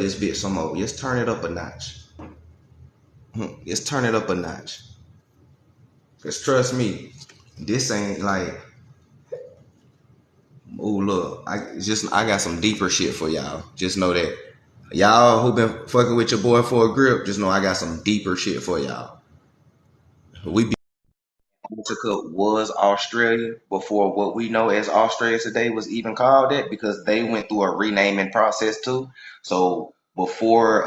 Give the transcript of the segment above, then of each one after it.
this bitch some more. Let's turn it up a notch. Let's turn it up a notch. Cause trust me, this ain't like, oh look, I got some deeper shit for y'all. Just know that. Y'all who been fucking with your boy for a grip, just know I got some deeper shit for y'all. We be Antarctica was Australia before what we know as Australia today was even called that because they went through a renaming process too. So before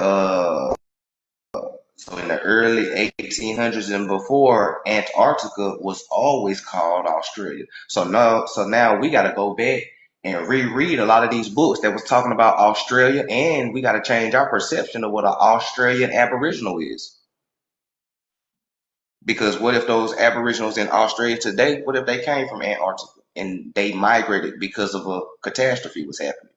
so in the early 1800s and before, Antarctica was always called Australia. So now we got to go back and reread a lot of these books that was talking about Australia, and we got to change our perception of what an Australian Aboriginal is. Because what if those Aboriginals in Australia today, what if they came from Antarctica and they migrated because of a catastrophe was happening?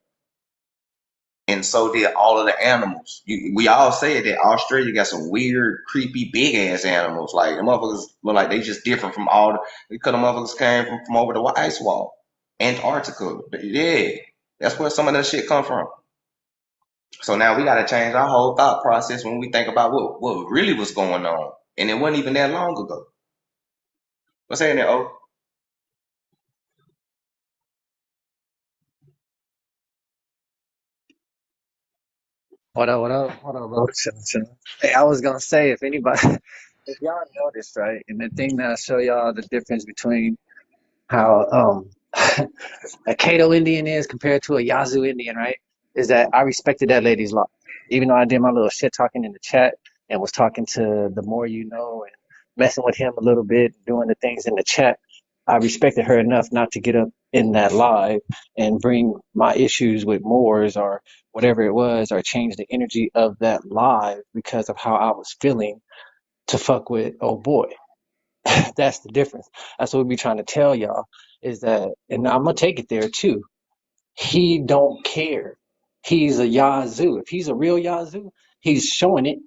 And so did all of the animals. We all say that Australia got some weird, creepy, big ass animals. Like the motherfuckers look like they just different from all the because the motherfuckers came from over the ice wall. Antarctica. Yeah. That's where some of that shit come from. So now we gotta change our whole thought process when we think about what really was going on. And it wasn't even that long ago. What's saying that, oh? What up, what up, what up, bro? Chillin', chillin'. Hey, I was gonna say, if anybody, if y'all noticed, right, and the thing that I show y'all the difference between how a Cato Indian is compared to a Yazoo Indian, right, is that I respected that lady's law. Even though I did my little shit talking in the chat and was talking to the more you know and messing with him a little bit, doing the things in the chat, I respected her enough not to get up in that live and bring my issues with Moors or whatever it was or change the energy of that live because of how I was feeling to fuck with oh boy. That's the difference. That's what we be trying to tell y'all is that, and I'm gonna take it there too. He don't care. He's a Yazoo. If he's a real Yazoo, he's showing it.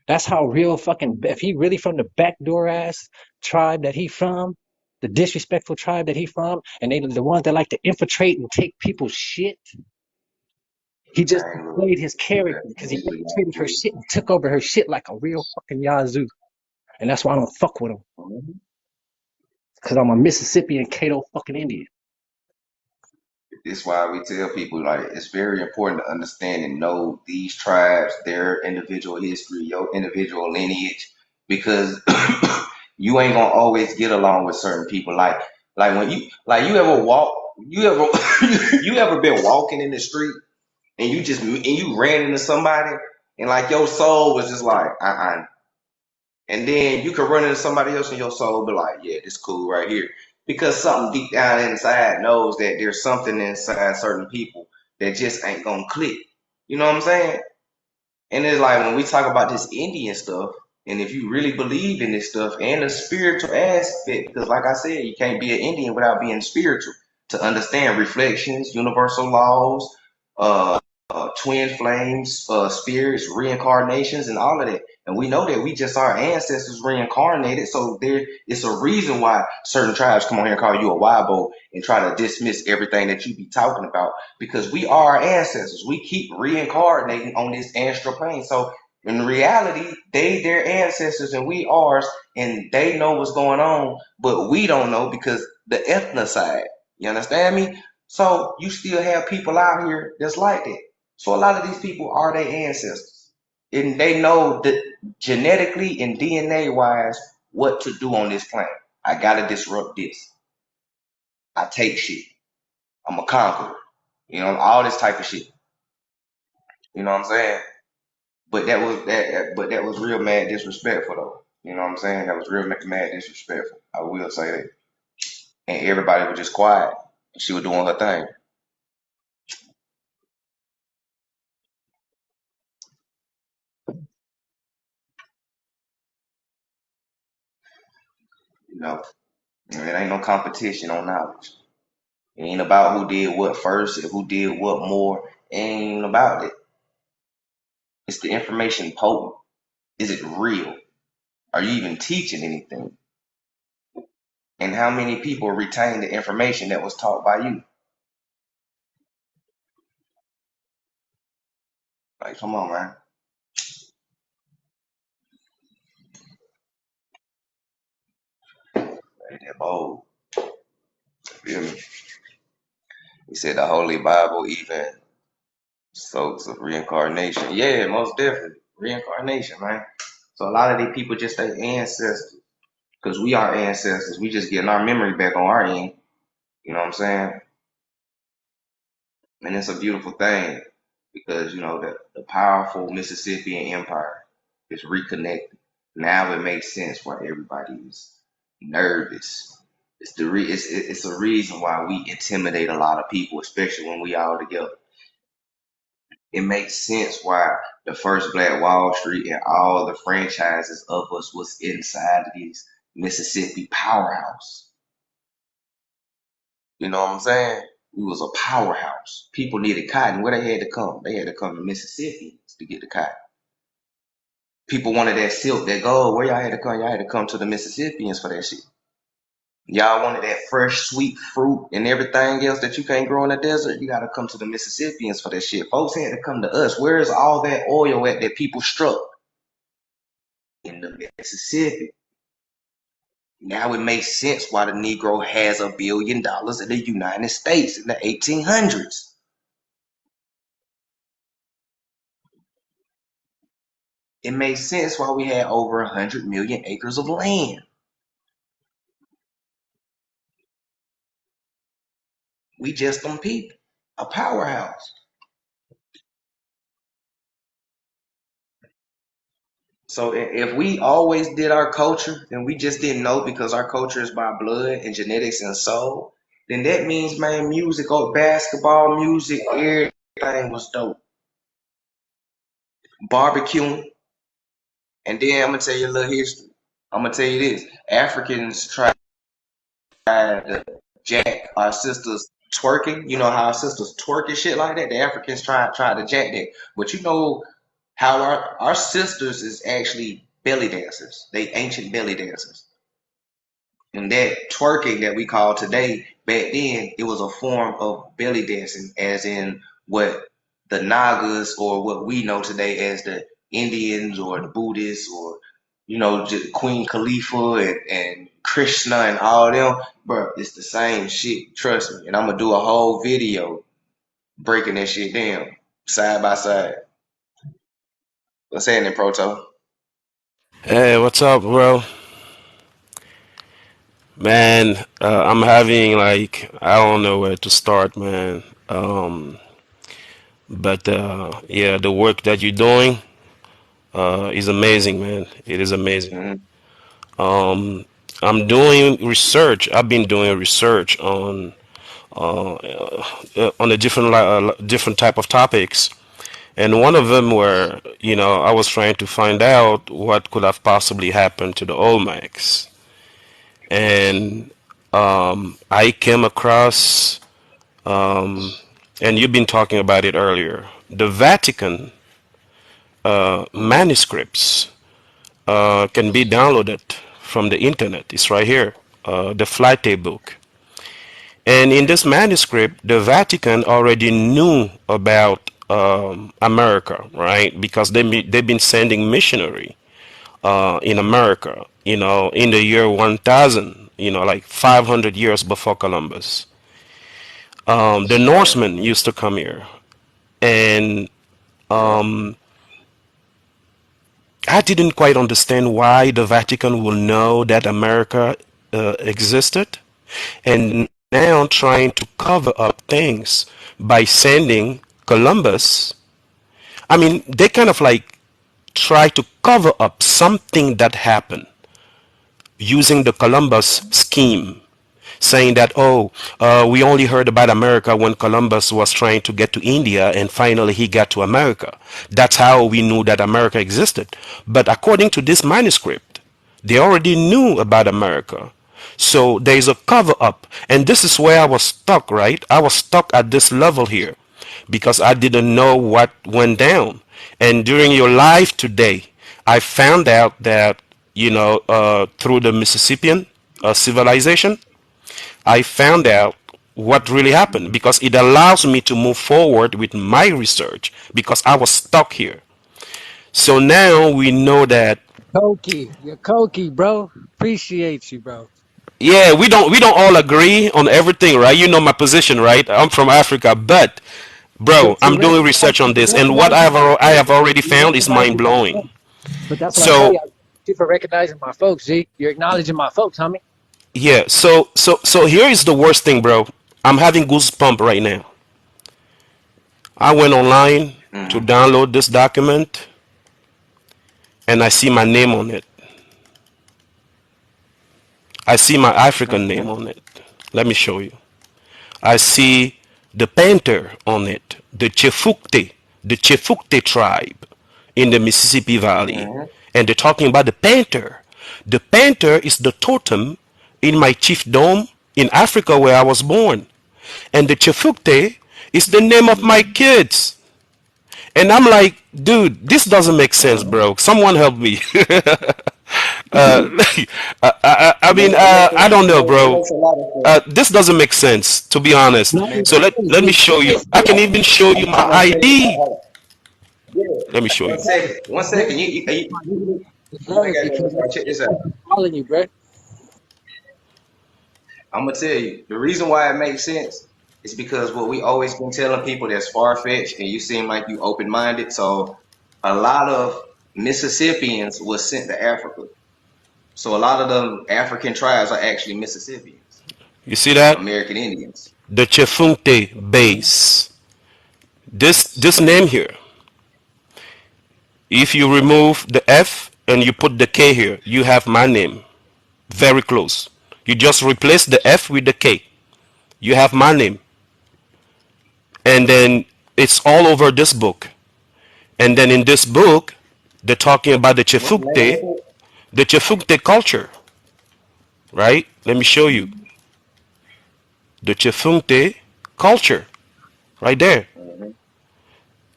That's how real fucking. If he really from the backdoor ass tribe that he from, the disrespectful tribe that he from, and they the ones that like to infiltrate and take people's shit. He just Man, look, played his character because he infiltrated her shit and took over her shit like a real fucking Yazoo. And that's why I don't fuck with him because I'm a Mississippian Cato fucking Indian. it's why we tell people like it's very important to understand and know these tribes, their individual history, your individual lineage, because you ain't gonna always get along with certain people. Like when you ever walk, you ever you ever been walking in the street and you ran into somebody and like your soul was just like and then you could run into somebody else and your soul be like, yeah, this cool right here. Because something deep down inside knows that there's something inside certain people that just ain't gonna click. You know what I'm saying? And it's like when we talk about this Indian stuff, and if you really believe in this stuff and the spiritual aspect, because like I said, you can't be an Indian without being spiritual to understand reflections, universal laws, uh, twin flames, spirits, reincarnations, and all of that. And we know that we just our ancestors reincarnated, so there it's a reason why certain tribes come on here and call you a Wabo and try to dismiss everything that you be talking about because we are our ancestors. We keep reincarnating on this astral plane. So in reality, they their ancestors and we ours, and they know what's going on, but we don't know because the ethnocide. You understand me? So you still have people out here that's like that. So a lot of these people are their ancestors. And they know that genetically and DNA wise what to do on this planet. I gotta disrupt this. I take shit. I'm a conqueror. You know, all this type of shit. You know what I'm saying? But that was real mad disrespectful though. You know what I'm saying? That was real mad disrespectful. I will say that. And everybody was just quiet. She was doing her thing. You know, it ain't no competition on knowledge. It ain't about who did what first and who did what more. It ain't about it. It's the information potent. Is it real? Are you even teaching anything? And how many people retain the information that was taught by you? Like, come on, man. Ain't that bold. Feel me? He said the Holy Bible even soaks of reincarnation. Yeah, most definitely. Reincarnation, man. So a lot of these people just their ancestors. Because we are ancestors. We just getting our memory back on our end. You know what I'm saying? And it's a beautiful thing because, the powerful Mississippian Empire is reconnected. Now it makes sense why everybody is nervous. It's a reason why we intimidate a lot of people, especially when we all together. It makes sense why the first Black Wall Street and all the franchises of us was inside of this Mississippi powerhouse. You know what I'm saying? We was a powerhouse. People needed cotton. Where they had to come? They had to come to Mississippi to get the cotton. People wanted that silk, that gold. Where y'all had to come? Y'all had to come to the Mississippians for that shit. Y'all wanted that fresh, sweet fruit and everything else that you can't grow in the desert. You got to come to the Mississippians for that shit. Folks had to come to us. Where is all that oil at that people struck? In the Mississippi. Now it makes sense why the Negro has $1 billion in the United States in the 1800s. It makes sense why we had over 100 million acres of land. We just them people, a powerhouse. So if we always did our culture and we just didn't know because our culture is by blood and genetics and soul, then that means, man, music or basketball, music, everything was dope. Barbecuing. And then I'm gonna tell you a little history. I'm gonna tell you this. Africans tried to jack our sisters twerking. You know how our sisters twerk and shit like that? The Africans tried to jack that. But you know how our sisters is actually belly dancers. They ancient belly dancers. And that twerking that we call today, back then, it was a form of belly dancing, as in what the Nagas or what we know today as the Indians or the Buddhists or, just Queen Khalifa and Krishna and all them. Bro, it's the same shit. Trust me. And I'm going to do a whole video breaking that shit down side by side. What's happening, Proto? Hey, what's up, bro? Man, I'm having like I don't know where to start, man. But yeah, the work that you're doing is amazing, man. It is amazing. Mm-hmm. Um, I'm doing research. I've been doing research on a different type of topics, and one of them were, I was trying to find out what could have possibly happened to the Olmecs, and I came across, um, and you've been talking about it earlier, the Vatican manuscripts can be downloaded from the internet. It's right here, the Flatte book. And in this manuscript, the Vatican already knew about America, right? Because they've been sending missionary in America, in the year 1000, like 500 years before Columbus. The Right. Norsemen used to come here, and Yep. um, I didn't quite understand why the Vatican will know that America existed, and now trying to cover up things by sending Columbus. I mean, they kind of like try to cover up something that happened using the Columbus scheme, saying that, oh, we only heard about America when Columbus was trying to get to India and finally he got to America. That's how we knew that America existed. But according to this manuscript, they already knew about America. So there's a cover up. And this is where I was stuck, right? I was stuck at this level here because I didn't know what went down. And during your live today, I found out that, through the Mississippian civilization, I found out. what really happened, because it allows me to move forward with my research because I was stuck here. So now we know that, Cokie, you're Cokie, bro. Appreciate you, bro. yeah, we don't all agree on everything, right? You know my position, right? I'm from Africa, but bro, To I'm doing recognize, research on to this, and what recognize my I have folks, already you found is mind recognizing my blowing. folks. But that's what I tell So you. Thank you for recognizing my folks, G. You're acknowledging my folks, homie. yeah, so here is the worst thing, bro. I'm having goosebump right now. I went online to Mm-hmm. download this document, and I see my name on it. I see my African name on it. Let me show you. I see the painter on it, the Chefukte tribe in the Mississippi Valley. Mm-hmm. And they're talking about the painter. The painter is the totem in my chiefdom in Africa where I was born. And the Chefukte is the name of my kids. And I'm like, dude, this doesn't make sense, Mm-hmm. bro. Someone help me. uh, I mean, I don't know, It bro. makes a lot of sense. This doesn't make sense, to be honest. Not So even let me show you. I can even show you my I'm gonna say, ID. yeah. Let me show One you. second. One this second. I deserved got because it. Check this out. I'm calling you, bro. I'm gonna tell you the reason why it makes sense is because what we always been telling people that's far fetched, and you seem like you open minded. So a lot of Mississippians was sent to Africa. So a lot of them African tribes are actually Mississippians, You see that? American Indians. The Chefunte base. This name here. If you remove the F and you put the K here, you have my name. Very close. You just replace the F with the K. You have my name. And then it's all over this book. And then in this book, they're talking about What's the name of it? The Chefukte culture, right? Let me show you. The Chefukte culture, right there. Mhm.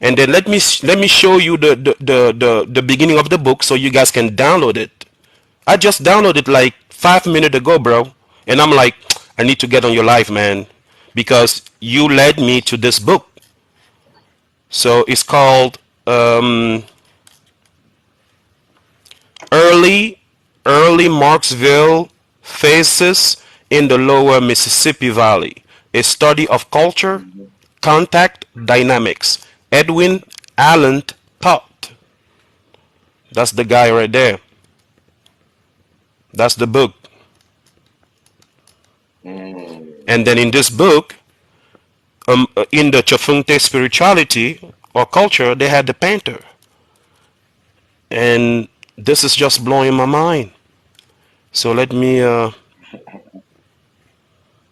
And then let me show you the beginning of the book so you guys can download it. I just downloaded like 5 minutes ago, bro. And I'm like, I need to get on your life, man, because you led me to this book. So it's called early early Marksville phases in the lower Mississippi Valley, a study of culture, Mhm. contact dynamics. Edwin Allen Todd. That's the guy right there. That's the book. Mm. And then in this book, in the Chafunte spirituality or culture, they had the painter. And this is just blowing my mind. So let me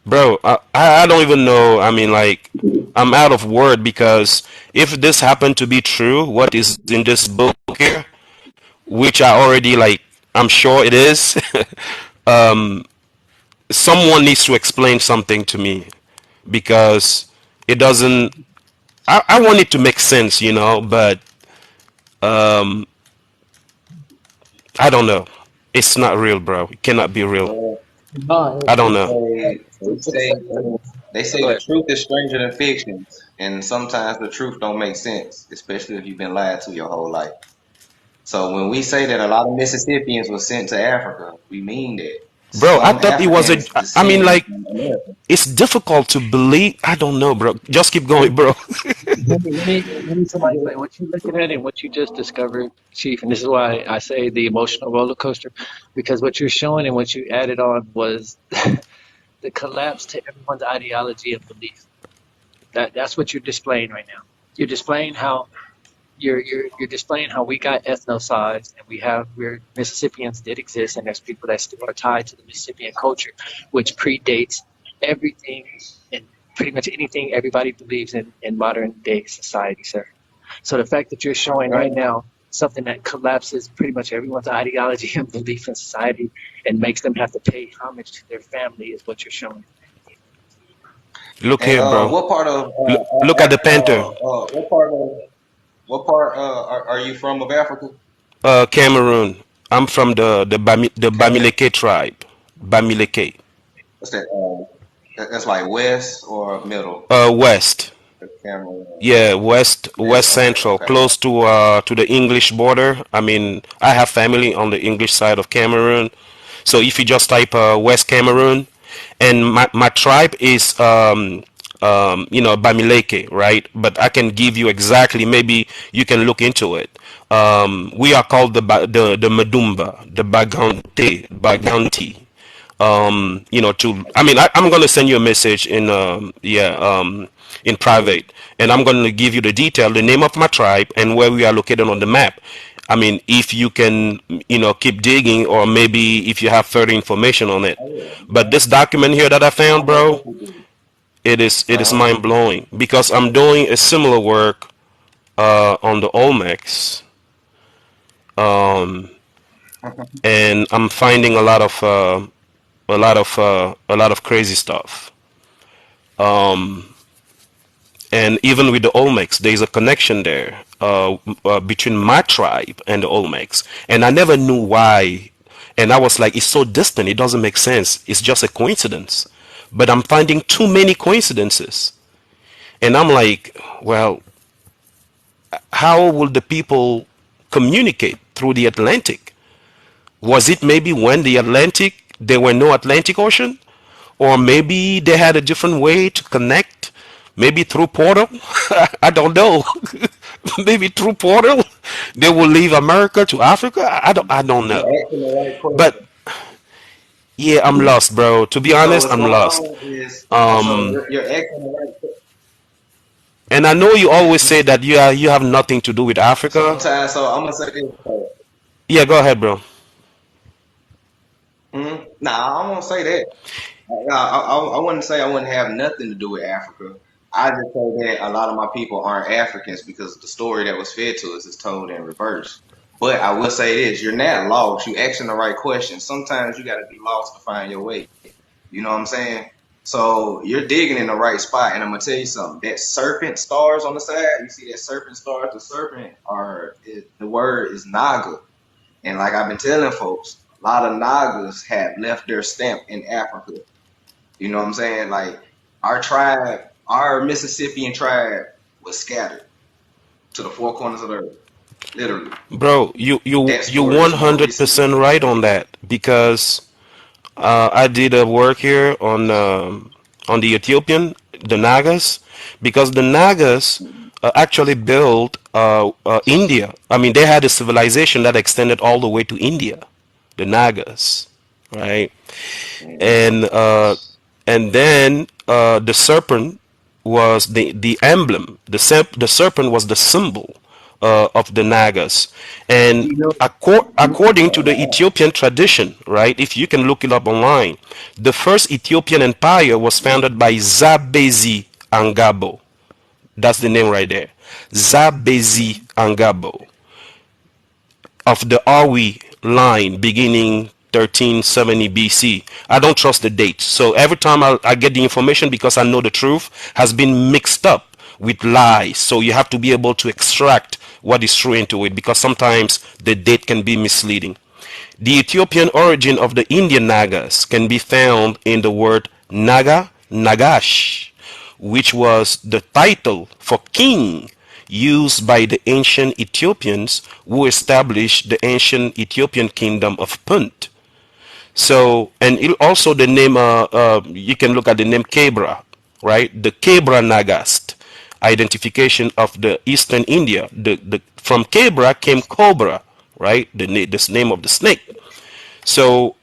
bro, I don't even know. I mean, like, I'm out of word because if this happened to be true, what is in this book here, which I already like, I'm sure it is. Someone needs to explain something to me because it doesn't. I want it to make sense, but I don't know. It's not real, bro. It cannot be real. Well, No, I don't they know. say they it's say they say go the ahead. truth is stranger than fiction, and sometimes the truth don't make sense, especially if you've been lied to your whole life. So when we say that a lot of Mississippians were sent to Africa, we mean that Bro, I some thought it was a. Africans I mean, descended like, from America. it's difficult to believe. I don't know, bro. Just keep going, bro. Let me somebody explain what you're looking at and what you just discovered, Chief. And this is why I say the emotional roller coaster, because what you're showing and what you added on was the collapse to everyone's ideology and belief. That's what you're displaying right now. You're displaying how you're displaying how we got ethnocized and we're Mississippians did exist and there's people that still are tied to the Mississippian culture, which predates everything and pretty much anything everybody believes in modern day society, sir. So the fact that you're showing right And now something that collapses pretty much everyone's ideology and belief in society and makes them have to pay homage to their family is what you're showing. Look and here, bro. what part of Look at the painter. what part are you from of Africa? Cameroon. I'm from the Cameroon. Bamileke tribe. Bamileke. What's that? That's like west or middle West. Cameroon. Yeah, West Middle. Okay, Central, okay. close to the English border. I mean, I have family on the English side of Cameroon. So if you just type West Cameroon, and my tribe is Bamileke, right? But I can give you exactly. Maybe you can look into it. We are called the Medumba, the Bagante. To I mean, I'm gonna send you a message in private, and I'm gonna give you the detail, the name of my tribe, and where we are located on the map. I mean, if you can, keep digging, or maybe if you have further information on it. Oh yeah, But this document here that I I found, most bro, definitely do. it is Uh mind blowing because I'm doing a similar work on the Olmecs, um, huh. and I'm finding a lot of crazy stuff. Um, and even with the Olmecs, there's a connection there between my tribe and the Olmecs, and I never knew why. And I was like, it's so distant, it doesn't make sense. It's just a coincidence. But I'm finding too many coincidences, and I'm like, well, how will the people communicate through the Atlantic? Was it maybe when the Atlantic there were no Atlantic Ocean? Or maybe they had a different way to connect, maybe through portal. I don't know. Maybe through portal they will leave America to Africa. I don't You're know. asking the right But question. yeah, I'm lost, bro. To be So honest, what's I'm going lost. on is, so um you're asking the right question. and I know you always say that you have nothing to do with Africa. Sometimes, so I'm gonna say this. Yeah, go ahead, bro. Nah, I won't say that. I wouldn't say I wouldn't have nothing to do with Africa. I just say that a lot of my people aren't Africans because the story that was fed to us is told in reverse. But I will say this: you're not lost. You asking the right question. Sometimes you got to be lost to find your way. You know what I'm saying? So you're digging in the right spot, and I'm gonna tell you something. That serpent stars on the side, you see that serpent stars. The serpent the word is Naga, and like I've been telling folks, a lot of Nagas have left their stamp in Africa. You know what I'm saying? Like our tribe, our Mississippian tribe was scattered to the four corners of the earth, literally. Bro, you That you story is more recent 100% than right on anything. that because I did a work here on the Ethiopian, the Nagas, because the Nagas actually built India. I mean, they had a civilization that extended all the way to India, the Nagas, right? Mhm. and then the serpent was the emblem. The serpent was the symbol of the Nagas, and You know, according to the Ethiopian tradition, right? If you can look it up online, the first Ethiopian empire was founded by Zabezi Angabo. That's the name right there, Zabezi Angabo of the Awi line beginning 1370 BC. I don't trust the date. So every time I get the information because I know the truth has been mixed up with lies. So you have to be able to extract what is true into it because sometimes the date can be misleading. The Ethiopian origin of the Indian Nagas can be found in the word Naga Nagash, which was the title for king used by the ancient Ethiopians who established the ancient Ethiopian kingdom of Punt. So, and also the name, you can look at the name Kebra, right? The Kebra Nagast, identification of the eastern India. From Kebra came Cobra, right? This name of the snake. So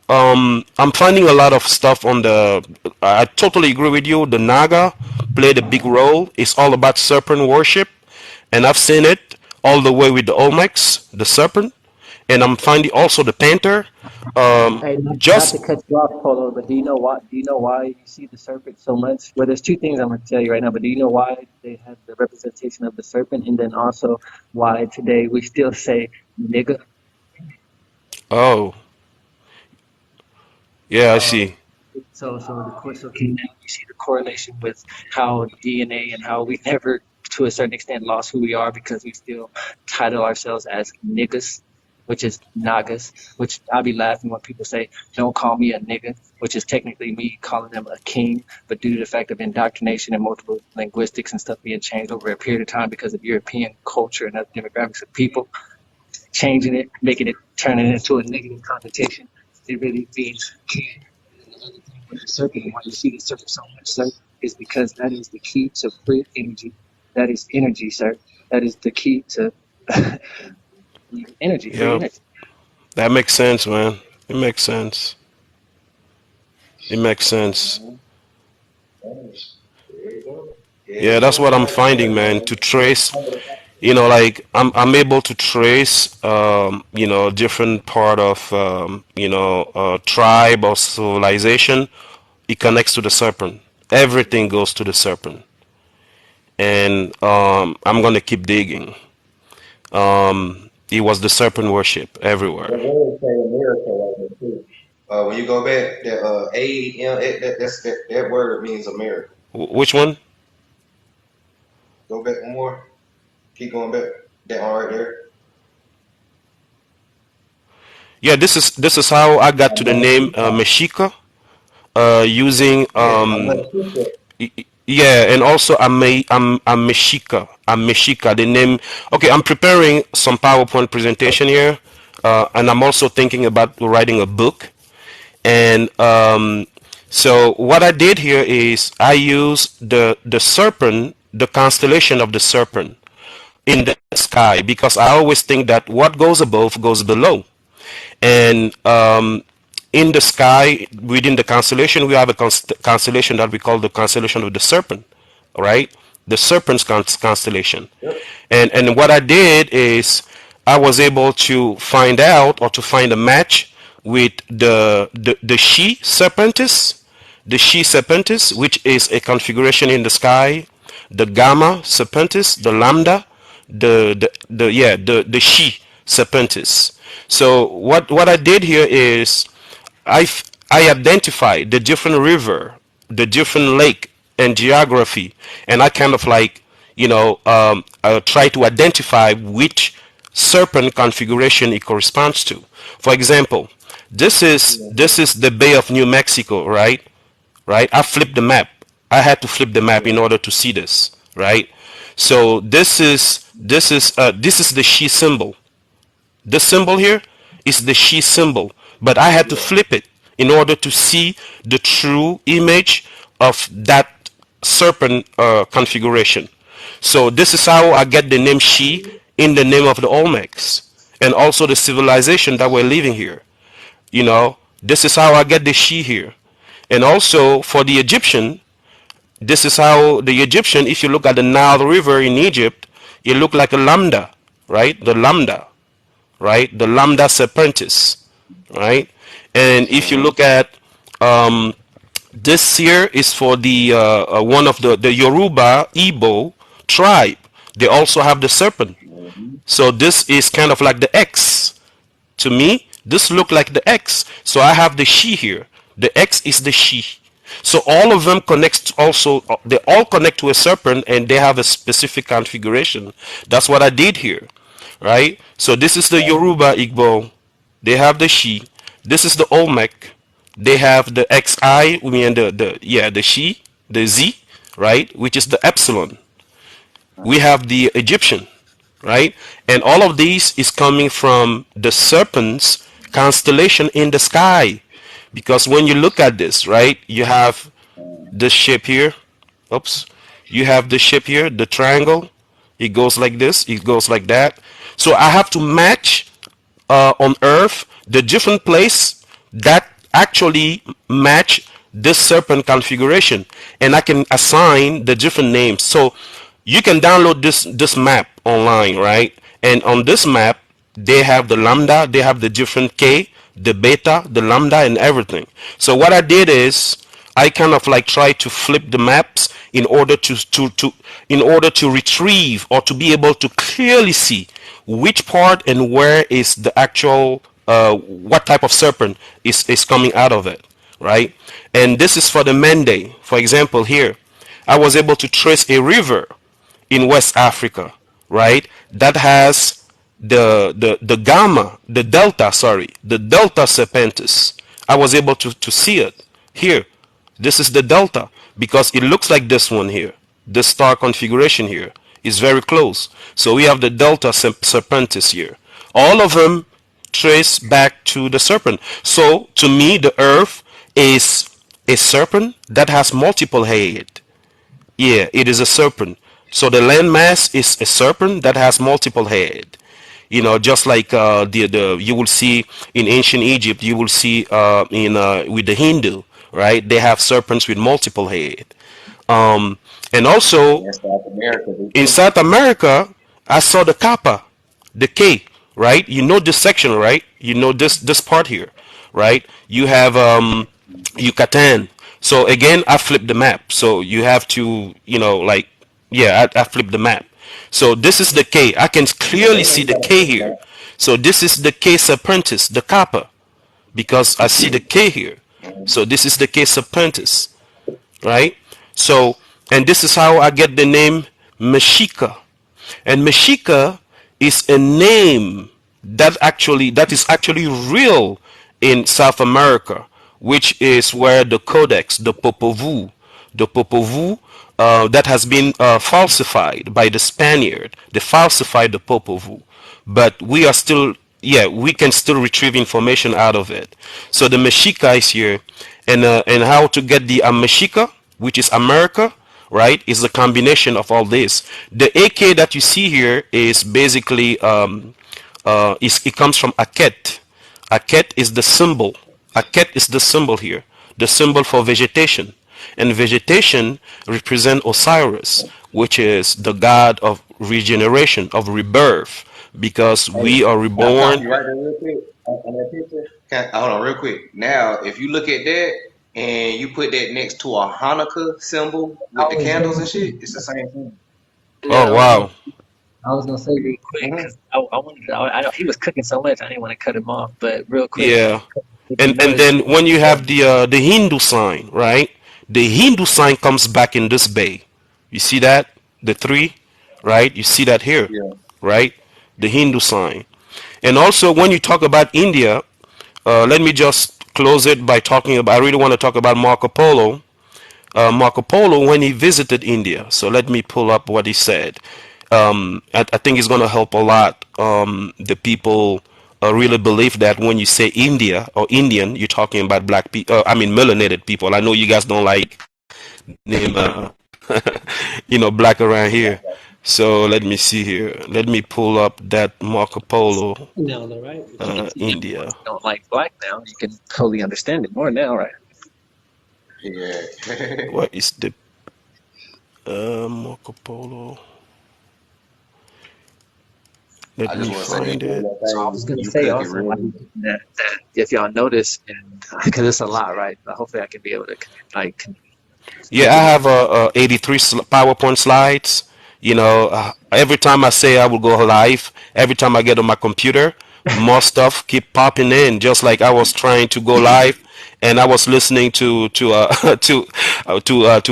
I'm finding a lot of stuff on the. I totally agree with you. The Naga played a big role. It's all about serpent worship, and I've seen it all the way with the Olmecs, the serpent, and I'm finding also the panther. Um, hey, not to just cut you off, Polo, but do you know why? Do you know why you see the serpent so much? Well, there's two things I'm going to tell you right now. But do you know why they have the representation of the serpent, and then also why today we still say nigga? oh yeah, I Uh, see. so the course of now you see the correlation with how DNA and how we never, to a certain extent, lost who we are because we still title ourselves as niggas. which is Nagas, which I be laughing when people say, don't call me a nigga, which is technically me calling them a king, but due to the fact of indoctrination and multiple linguistics and stuff being changed over a period of time because of European culture and other demographics of people, changing it, making it, turning it into a negative connotation, it really means king. And the other thing with the serpent, why you see the serpent so much, sir, is because that is the key to free energy. That is energy, sir. That is the key to energy, free Yeah, energy. that makes sense, man. It makes sense. It makes sense. There you go. Yeah, Yeah, you that's know, what I'm like finding, man. To trace, like I'm able to trace, different part of, tribe or civilization. It connects to the serpent. Everything goes to the serpent, and I'm gonna keep digging. It was the serpent worship The everywhere. word say America right there too. when you go back, that AEM, that word means America. Which one? Go back one more. Keep going back. That one right there. Yeah, this is how I got to the name Mexica, using Yeah. America. yeah, and also I'm Mexica. I'm Mexica. The name. Okay, I'm preparing some PowerPoint presentation here, and I'm also thinking about writing a book. And so what I did here is I used the serpent, the constellation of the serpent in the sky, because I always think that what goes above goes below. And in the sky, within the constellation, we have a constellation that we call the constellation of the serpent, right? The serpent's constellation. Yep. And what I did is I was able to find out, or to find a match with the she serpentis, which is a configuration in the sky, the gamma serpentis, the lambda, the she serpentis. So what I did here is I identified the different river, the different lake and geography, and I kind of like, try to identify which serpent configuration it corresponds to. For example, this is the Bay of New Mexico, right? Right? I flipped the map. I had to flip the map in order to see this, right? So this is the she symbol. The symbol here is the she symbol, but I had to flip it in order to see the true image of that serpent configuration. So this is how I get the name she in the name of the Olmecs, and also the civilization that we're living here. This is how I get the she here. And also for the Egyptian, this is how the Egyptian, if you look at the Nile River in Egypt, it looked like a lambda, right? The lambda, right? The lambda serpentis, right? And if you Mm-hmm. look at this here is for the one of the Yoruba Igbo tribe. They also have the serpent. Mm-hmm. So this is kind of like the X. To me, this look like the X. So I have the she here. The X is the she. So all of them connect also, they all connect to a serpent, and they have a specific configuration. That's what I did here, right? So this is the Yoruba Igbo. They have the she. This is the Olmec. They have the XI, we mean the she, the Z, right? Which is the epsilon. We have the Egyptian, right? And all of these is coming from the serpent's constellation in the sky. Because when you look at this, right, you have this shape here. Oops. You have the shape here, the triangle. It goes like this, it goes like that. So I have to match on Earth the different place that actually match this serpent configuration, and I can assign the different names. So you can download this map online, right? And on this map, they have the lambda, they have the different K, the beta, the lambda, and everything. So what I did is I kind of like try to flip the maps in order to retrieve, or to be able to clearly see which part and where is the actual what type of serpent is coming out of it, right? And this is for the Mende. For example, here I was able to trace a river in West Africa, right? That has the gamma, the delta, sorry, the delta serpentis. I was able to see it here. This is the delta because it looks like this one here. The star configuration here is very close. So we have the delta serpentis here. All of them trace back to the serpent. So to me, the Earth is a serpent that has multiple head. Yeah, it is a serpent. So the landmass is a serpent that has multiple head. Just like the you will see in ancient Egypt, you will see in with the Hindu, right? They have serpents with multiple head. And also And South America do in too. South America, I saw the kappa, the K, right? You know this section, right? You know this part here, right? You have Yucatan. So again, I flipped the map. So you have to, like, yeah, I flipped the map. So this is the K. I can Yeah, clearly they know see you the got to K flip them here. out. So this is the K serpentis, the kappa, because I see the K here. Mhm. So this is the K serpentis, right? So, and this is how I get the name Mexica. And Mexica is a name that is actually real in South America, which is where the codex, the Popol Vuh, that has been falsified by the Spaniard. They falsified the Popol Vuh, but we are still, yeah, we can still retrieve information out of it. So the Mexica is here, and how to get the Mexica, which is America, right, is a combination of all this. The AK that you see here is basically it comes from Aket. Aket is the symbol. Aket is the symbol here, the symbol for vegetation, and vegetation represent Osiris, which is the god of regeneration, of rebirth, because Hey, we are can I stop reborn. you right there real quick on that picture? Hold on real quick. Now, if you look at that and you put that next to a Hanukkah symbol I with the was candles and gonna shit, it's the same thing. Oh yeah, wow. I was gonna say real quick Hmm. because I wanted I know he was cooking so much I didn't want to cut him off, but real quick, Yeah. if you And notice, then when you have the Hindu sign, right? The Hindu sign comes back in this bay. You see that? The three, right? You see that here, Yeah. right? The Hindu sign. And also when you talk about India, let me just close it by talking about, I really want to talk about Marco Polo. Marco Polo when he visited India. So let me pull up what he said. I think it's going to help a lot. The people really believe that when you say India or Indian, you're talking about black people. I mean, melanated people. I know you guys don't like name, black around Yeah. here. So let me see here. Let me pull up that Marco Polo, Now, the right. India. don't like black now, you can totally understand it more now, right? Yeah. What is the Marco Polo? Let I just me want to say this find one it. more So I was thing. gonna You say cooking also real while you're good. doing that if y'all notice, and because it's a lot, right? But hopefully I can be able to like Yeah, make I it. have 83 PowerPoint slides. Every time I say I will go live, every time I get on my computer, more stuff keep popping in. Just like I was trying to go live, and I was listening to to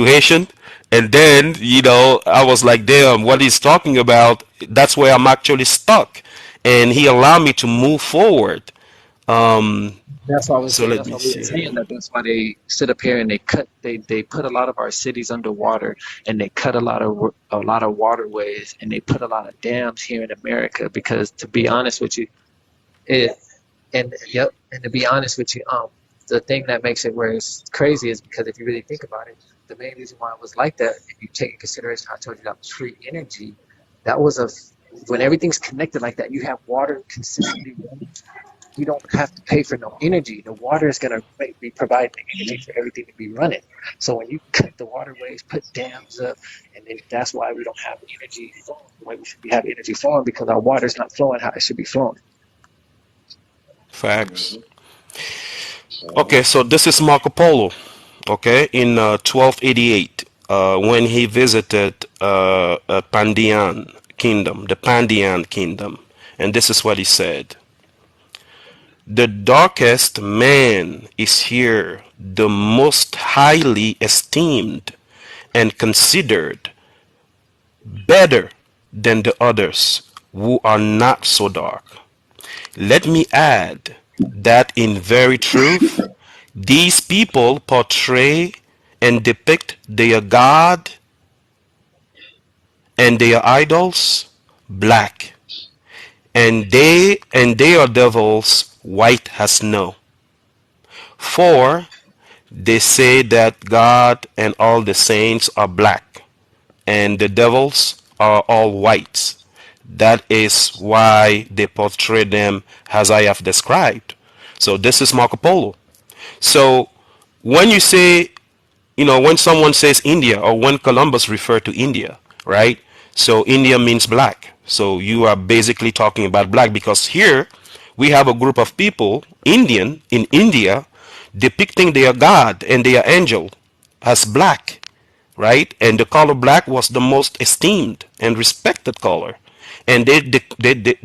Haitian, and then I was like, damn, what he's talking about. That's where I'm actually stuck, and he allowed me to move forward. Um, That's why I was so let that's me why we were see saying here. that that's why they sit up here and they put a lot of our cities underwater and they cut a lot of waterways and they put a lot of dams here in America because to be honest with you, it and yep, and to be honest with you, the thing that makes it where it's crazy is because if you really think about it, the main reason why it was like that, if you take in consideration, I told you that was free energy. That was a when everything's connected like that, you have water consistently running. You don't have to pay for no energy. The water is going to be providing the energy for everything to be running. So when you cut the waterways, put dams up, and then that's why we don't have energy flowing the way we should be having energy flowing because our water's not flowing how it should be flowing. Facts. Hmm. Uh-huh. Okay, so this is Marco Polo. Okay, in 1288, when he visited Pandian kingdom, the Pandian kingdom, and this is what he said: "The darkest man is here, the most highly esteemed and considered better than the others. who are not so dark. Let me add that in very truth, these people portray and depict their God and their idols black, and their devils white as snow. For they say that God and all the saints are black, and the devils are all white. That is why they portray them as I have described. So this is Marco Polo. So when you say, when someone says India, or when Columbus referred to India, right? So India means black. So you are basically talking about black, because here we have a group of people, Indian, in India, depicting their God and their angel as black, right? And the color black was the most esteemed and respected color, and they depicted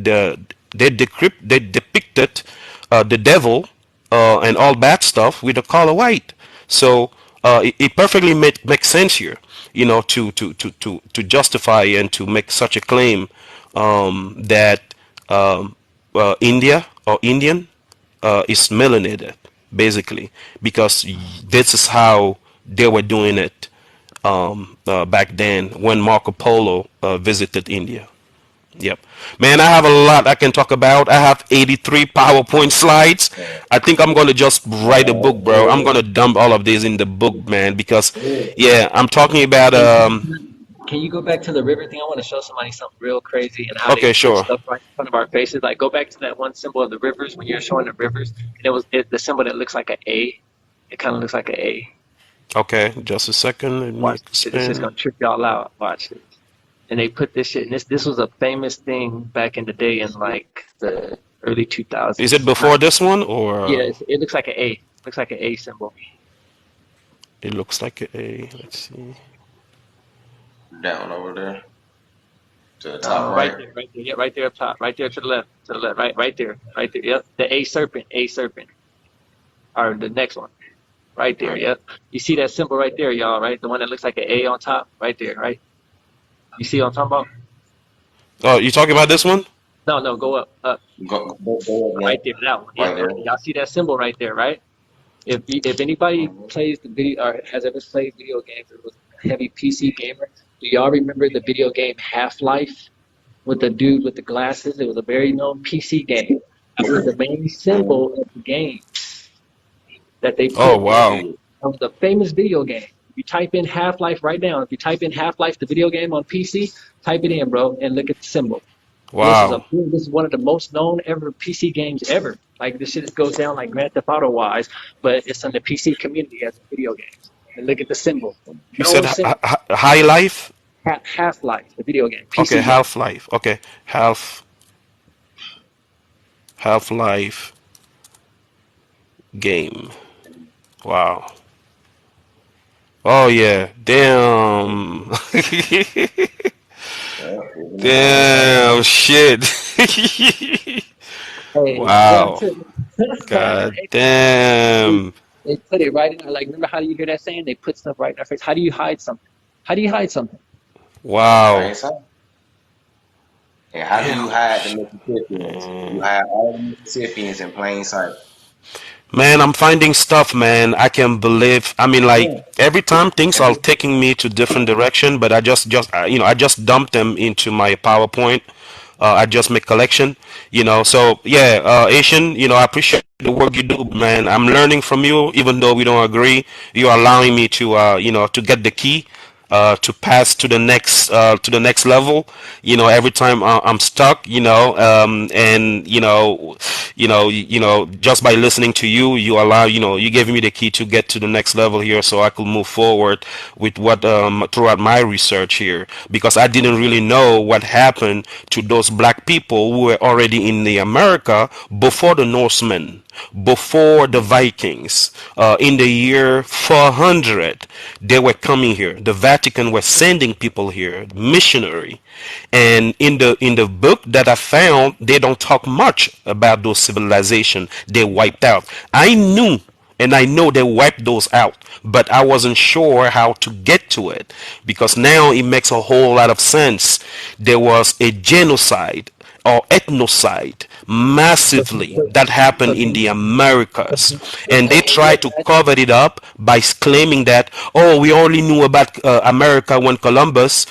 the devil and all bad stuff with the color white. So it perfectly makes sense here, to justify and to make such a claim, that India or Indian is melanated, basically, because this is how they were doing it back then when Marco Polo visited India. Yep. Man, I have a lot I can talk about. I have 83 PowerPoint slides. I think I'm going to just write a book, bro. I'm going to dump all of these in the book, man, because, yeah, I'm talking about. Hey, can you go back to the river thing? I want to show somebody something real crazy and how they Okay, put sure. stuff right in front of our faces. Like, go back to that one symbol of the rivers when you're showing the rivers, and the symbol that looks like an A. It kind of looks like an A. Okay, just a second. Let me Watch this shit. It's just expand. gonna trip y'all out. Watch this. And they put this shit. And this was a famous thing back in the day in like the early Is it 2000s. before this one, or Yeah, it looks like an A. Looks like an A symbol. it looks like a? Let's see. Down over there to the top Right right. there, right there. Yeah, right there up top. Right there to the left. To the left. Right there. Right there. Yep. The A serpent. A serpent. Or the next one. Right there. Yep. You see that symbol right there, y'all, right? The one that looks like an A on top. Right there, right? You see what I'm talking about? Oh, you talking about this one? No, no, go up. Up. Go Right again. there. That one. Right Yeah. there. Y'all see that symbol right there, right? If anybody plays the video or has ever played video games or was a heavy PC gamer, do y'all remember the video game Half-Life with the dude with the glasses? It was a very known PC game. It was the main symbol of the game that they Oh, put in wow. it. It was a famous video game. If you type in Half-Life right now, if you type in Half-Life the video game on PC, type it in, bro, and look at the symbol. Wow. This is one of the most known ever PC games ever. Like this shit goes down like Grand Theft Auto wise, but it's in the PC community as a video games. And look at the symbol, You said known symbol. High Life? Half Life, the video game, Okay, PC game. Half Life. Okay, Half Life game. Wow. Oh yeah. Damn. Damn shit. Hey, yeah, Wow. God hey, damn. they put it right in there. Like, remember how do you hear that saying? They put stuff right in our face. How do you hide something? How do you hide something? Wow. Plain sight. And how do you Damn. hide the Mississippians? You hide all the Mississippians in plain sight. Man, I'm finding stuff, man. I can't believe. I mean, like Yeah. every time things And are taking me to different direction, but I just dump them into my PowerPoint. I just make collection, So yeah, Asian, I appreciate the work you do, man. I'm learning from you, even though we don't agree. You're allowing me to, to get the key, to pass to the next level. Every time I'm stuck, and just by listening to you, you gave me the key to get to the next level here, so I could move forward with what throughout my research here, because I didn't really know what happened to those black people who were already in the America before the Norsemen, before the Vikings. In the year 400, they were coming here. The Vatican was sending people here, missionary. And in the book that I found, they don't talk much about those civilizations they wiped out. I knew and I know they wiped those out, but I wasn't sure how to get to it, because now it makes a whole lot of sense. There was a genocide or ethnocide So, massively so, that happened so, in can, the Americas. And they can you try to imagine? cover it up by claiming that, oh, we only knew about America when Columbus,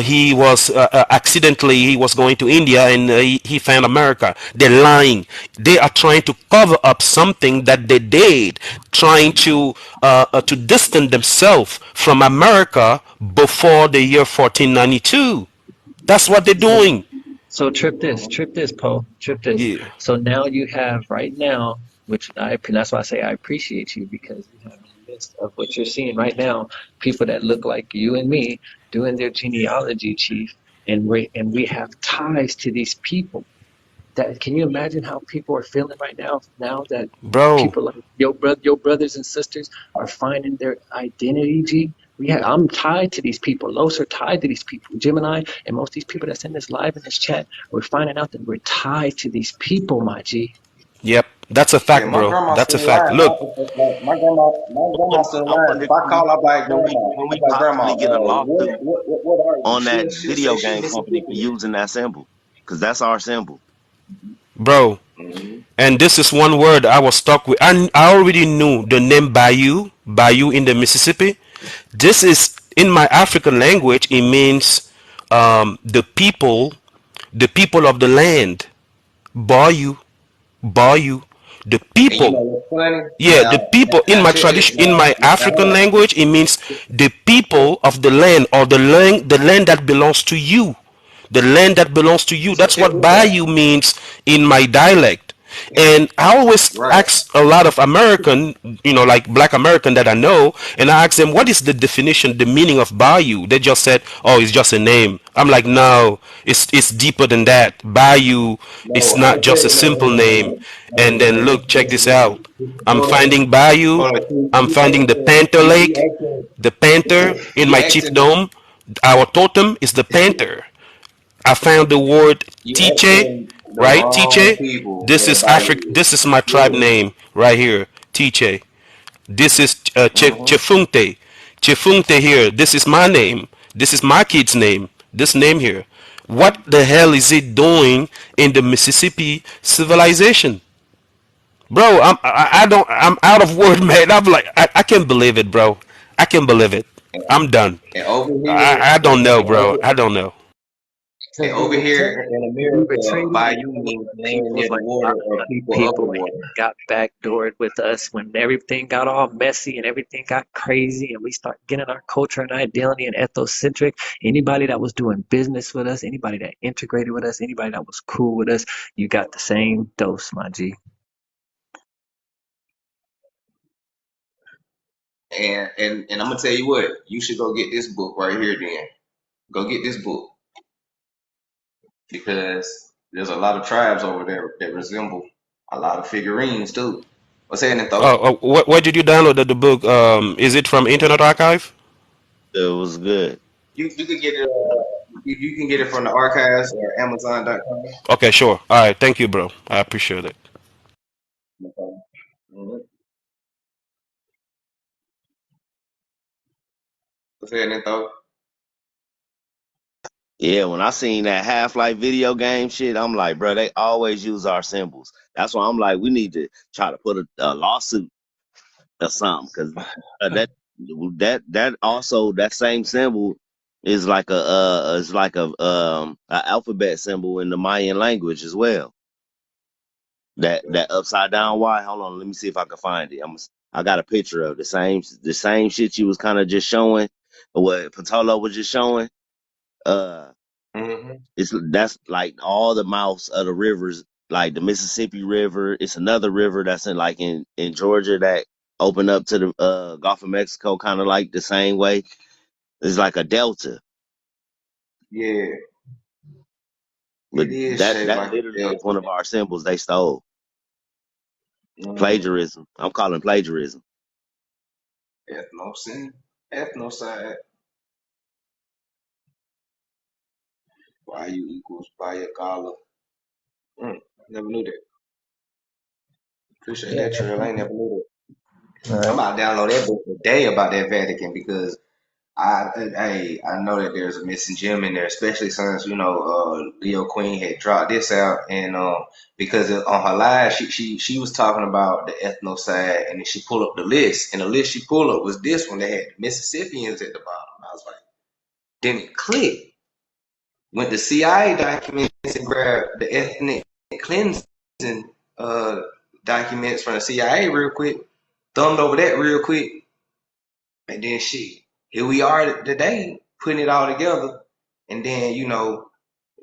he was accidentally, he was going to India and he found America. They're lying. They are trying to cover up something that they did, trying to distance themselves from America before the year 1492. That's what they're So, doing. so trip this, Poe, trip this. Yeah, So now you have right now, which that's why I say I appreciate you because you have in the midst of what you're seeing right now, people that look like you and me doing their genealogy, chief, and we have ties to these people. That can you imagine how people are feeling right now? Now that bro. people like your brothers and sisters are finding their identity. G, I'm tied to these people. Los are tied to these people. Gemini and most of these people that's in this live in this chat, we're finding out that we're tied to these people. My G. Yep, that's a Yeah, fact, my bro. grandma's That's a still fact. alive. Look, My grandma's still I alive. wonder If I call her back, grandma, can we I'm like, grandma, possibly get a lawsuit what are you? on that She'll say video she game company for Mississippi. using that symbol? Because that's our symbol. bro, Mm-hmm. and this is one word I was stuck with. I already knew the name Bayou, Bayou in the Mississippi. This is in my African language. It means the people of the land. Bayou, Bayou, the And you know people. what's funny? Yeah, the people in Now my check this. tradition, in my African language, it means the people of the land, or the land that belongs to you, the land that belongs to you. So That's check what this out. Bayou means in my dialect. And I always Right. ask a lot of American, like black American that I know, and I ask them, what is the definition, the meaning of Bayou? They just said, oh, it's just a name. I'm like, no, it's deeper than that. Bayou is No, I'm not gonna tell just a you. No, simple no, no, name. no, And no, then no. look, check this Listen, out. I'm hold on, finding Bayou. hold on. I'm finding the Panther Lake, the Panther in You my asking, chiefdom. Our totem is the Panther. I found the word you Tiche, asking the right? wrong Tiche. people This where is Bayou Africa. is. This is my tribe Yeah. name right here, Tiche. This is Mm-hmm. Chefunte. Chefunte here. This is my name. This is my kid's name. This name here. What the hell is it doing in the Mississippi civilization? Bro, I don't, I'm out of word, man. I'm like, I can't believe it, bro. I can't believe it. And, I'm done. and over here, I don't know, and over bro. I don't know. and Because we over were here trading, in we were America, trading with Bayou means land near peoples the like water or people of the people water. got backdoored with us when everything got all messy and everything got crazy and we start getting our culture and identity and ethnocentric. Anybody that was doing business with us, anybody that integrated with us, anybody that was cool with us, you got the same dose, my G. And I'm gonna tell you what, you should go get this book right here. Then go get this book because there's a lot of tribes over there that resemble a lot of figurines too. What's happening, though? Where did you download the book? Is it from Internet Archive? It was good. You can get it. You can get it from the archives or Amazon.com. Okay, sure. All right, thank you, bro. I appreciate it. Mm-hmm. What's happening, though? Yeah, when I seen that Half-Life video game shit, I'm like, bro, they always use our symbols. That's why I'm like, we need to try to put a lawsuit or something, because that also that same symbol is like a alphabet symbol in the Mayan language as well. That upside down Y. Hold on, let me see if I can find it. I got a picture of the same shit you was kind of just showing, or what Patolo was just showing. Uh, Mm-hmm. that's like all the mouths of the rivers, like the Mississippi River. It's another river that's in Georgia that open up to the Gulf of Mexico, kind of like the same way. It's like a delta, Yeah, but it is shaped that like a literally is delta. one of our symbols they stole. Mm. Plagiarism. I'm calling plagiarism. Ethnocide. Ethnocide. Bayou equals Bayagala. Never knew that. Appreciate Yeah, that, Trill. I ain't never knew that. all I'm right. about to download that book today about that Vatican because I know that there's a missing gem in there, especially since Leo Queen had dropped this out, and because on her live she was talking about the ethnocide, and then she pulled up the list, and the list she pulled up was this one that had the Mississippians at the bottom. I was like, then it clicked. Went to CIA documents and grabbed the ethnic cleansing uh documents from the CIA real quick, thumbed over that real quick, and then shit. Here we are today, putting it all together. And then,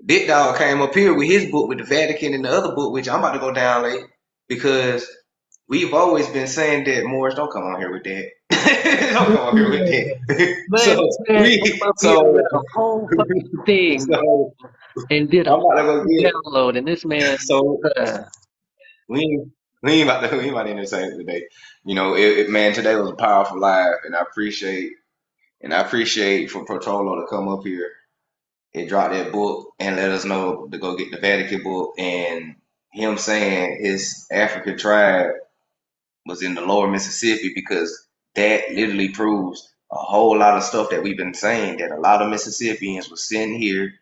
Big Dog came up here with his book with the Vatican and the other book, which I'm about to go down late, because we've always been saying that. Morris, don't come on here with that. Don't come on here with that. Man, so this man came we up here so with a whole fucking thing, bro, so and did a I'm about to whole go get download, and this man, so uh, we ain't about to entertain it today. Man, today was a powerful live, and I appreciate for Protolo to come up here and drop that book and let us know to go get the Vatican book, and him saying his African tribe was in the lower Mississippi, because that literally proves a whole lot of stuff that we've been saying, that a lot of Mississippians were sent here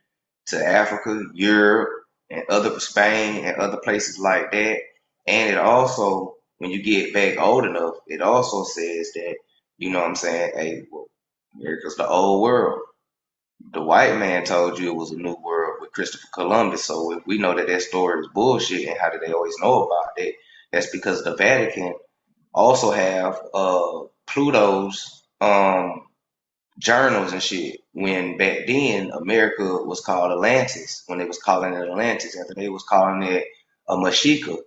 to Africa, Europe, and other Spain and other places like that. And it also, when you get back old enough, it also says that, you know what I'm saying, hey, well, America's the old world. The white man told you it was a new world with Christopher Columbus. So if we know that that story is bullshit, and how did they always know about it? That's because the Vatican also have Pluto's journals and shit. When back then America was called Atlantis, when they was calling it Atlantis, after they was calling it a Mashika,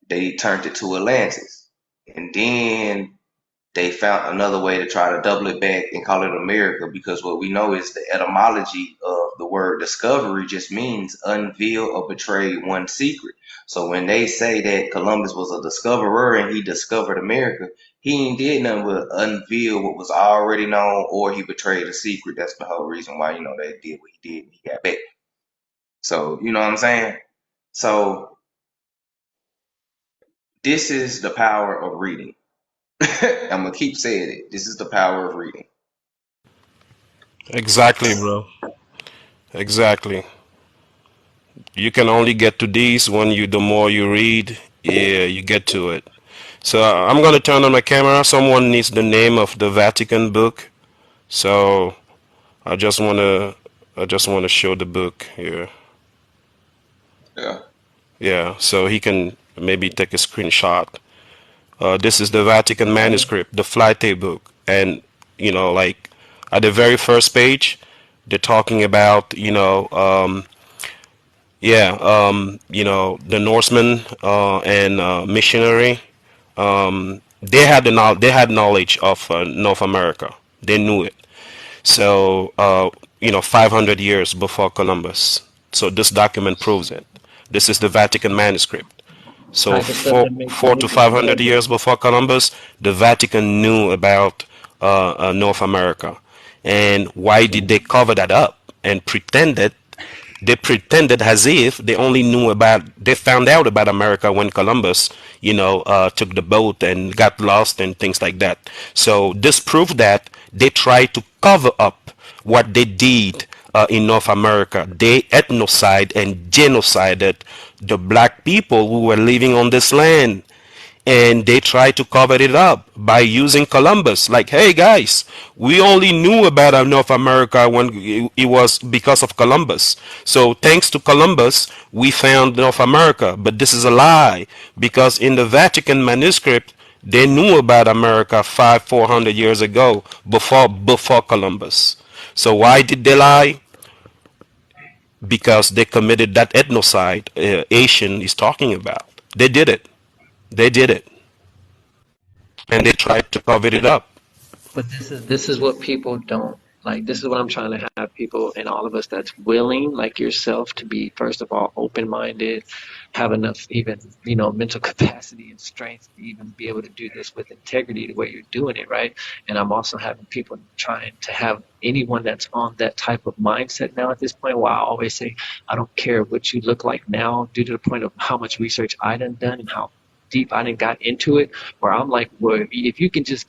they turned it to Atlantis, and then they found another way to try to double it back and call it America, because what we know is the etymology of the word discovery just means unveil or betray one secret. So when they say that Columbus was a discoverer and he discovered America, he ain't did nothing but unveil what was already known, or he betrayed a secret. That's the whole reason why they did what he did and he got back. So you know what I'm saying? So this is the power of reading. I'm gonna keep saying it. This is the power of reading. Exactly, bro. Exactly. You can only get to these when the more you read, yeah, you get to it. So I'm gonna turn on my camera. Someone needs the name of the Vatican book. So I just wanna I just wanna show the book here. Yeah. Yeah, so he can maybe take a screenshot. This is the Vatican manuscript, the Flaite book, and like at the very first page, they're talking about the Norsemen and missionary. They had knowledge of North America. They knew it. So 500 years before Columbus. So this document proves it. This is the Vatican manuscript. So type of stuff that makes four to niggas 500 wonder. years before Columbus, the Vatican knew about North America. And why did they cover that up and pretended as if they only they found out about America when Columbus, took the boat and got lost and things like that. So this proved that they tried to cover up what they did in North America. They ethnocide and genocided the black people who were living on this land, and they try to cover it up by using Columbus. Like, hey guys, we only knew about North America when it was because of Columbus. So thanks to Columbus, we found North America. But this is a lie, because in the Vatican manuscript, they knew about America 400 years ago, before Columbus. So why did they lie? Because they committed that ethnocide Asian is talking about. They did it. They did it. And they tried to cover it up. But this is what people don't like. This is what I'm trying to have people and all of us that's willing, like yourself, to be first of all open minded, have enough even mental capacity and strength to even be able to do this with integrity the way you're doing it, right? And I'm also having people trying to have anyone that's on that type of mindset now at this point. While I always say I don't care what you look like now, due to the point of how much research I done and how deep I done got into it, where I'm like, well, if you can just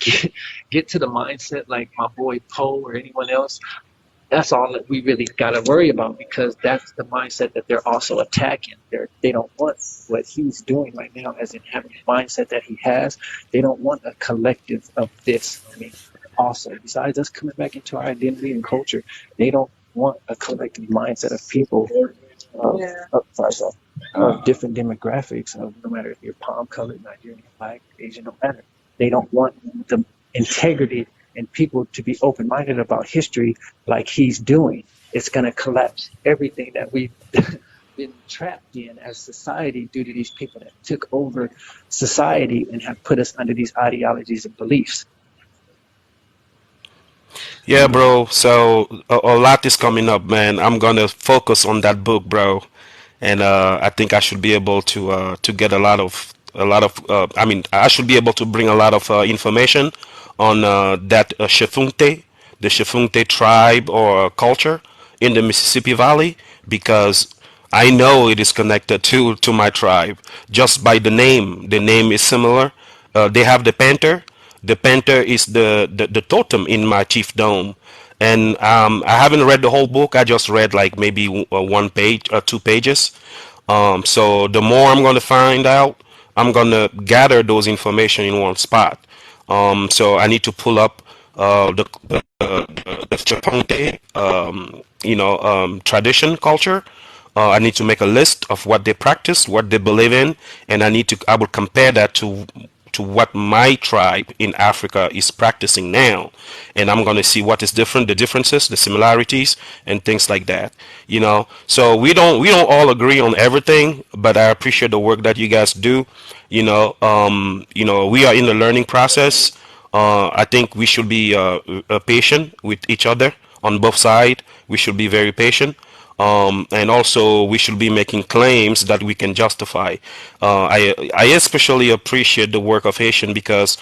get to the mindset like my boy Poe or anyone else, that's all that we really got to worry about, because that's the mindset that they're also attacking. They don't want what he's doing right now, as in having the mindset that he has. They don't want a collective of this. I mean, also, besides us coming back into our identity and culture, they don't want a collective mindset of people of different demographics, of no matter if you're palm colored, Nigerian, black, Asian, no matter. They don't want the integrity and people to be open minded about history like he's doing. It's going to collapse everything that we've been trapped in as society due to these people that took over society and have put us under these ideologies and beliefs. Yeah, bro. So a lot is coming up, man. I'm gonna focus on that book, bro, and I think I should be able to get a lot of. I mean, I should be able to bring a lot of information on that Shefunte, the Shefunte tribe or culture in the Mississippi Valley, because I know it is connected to my tribe just by the name. The name is similar. They have the panther. The panther is the totem in my chiefdom. And I haven't read the whole book. I just read like maybe one page or 2 pages. So the more I'm going to find out, I'm going to gather those information in one spot. So I need to pull up the Chaponte, tradition culture. I need to make a list of what they practice, what they believe in, and I will compare that to what my tribe in Africa is practicing now, and I'm going to see what is different, the differences, the similarities, and things like that. So we don't all agree on everything, but I appreciate the work that you guys do. We are in the learning process. I think we should be patient with each other on both sides. We should be very patient. And also, we should be making claims that we can justify. I especially appreciate the work of Haitian because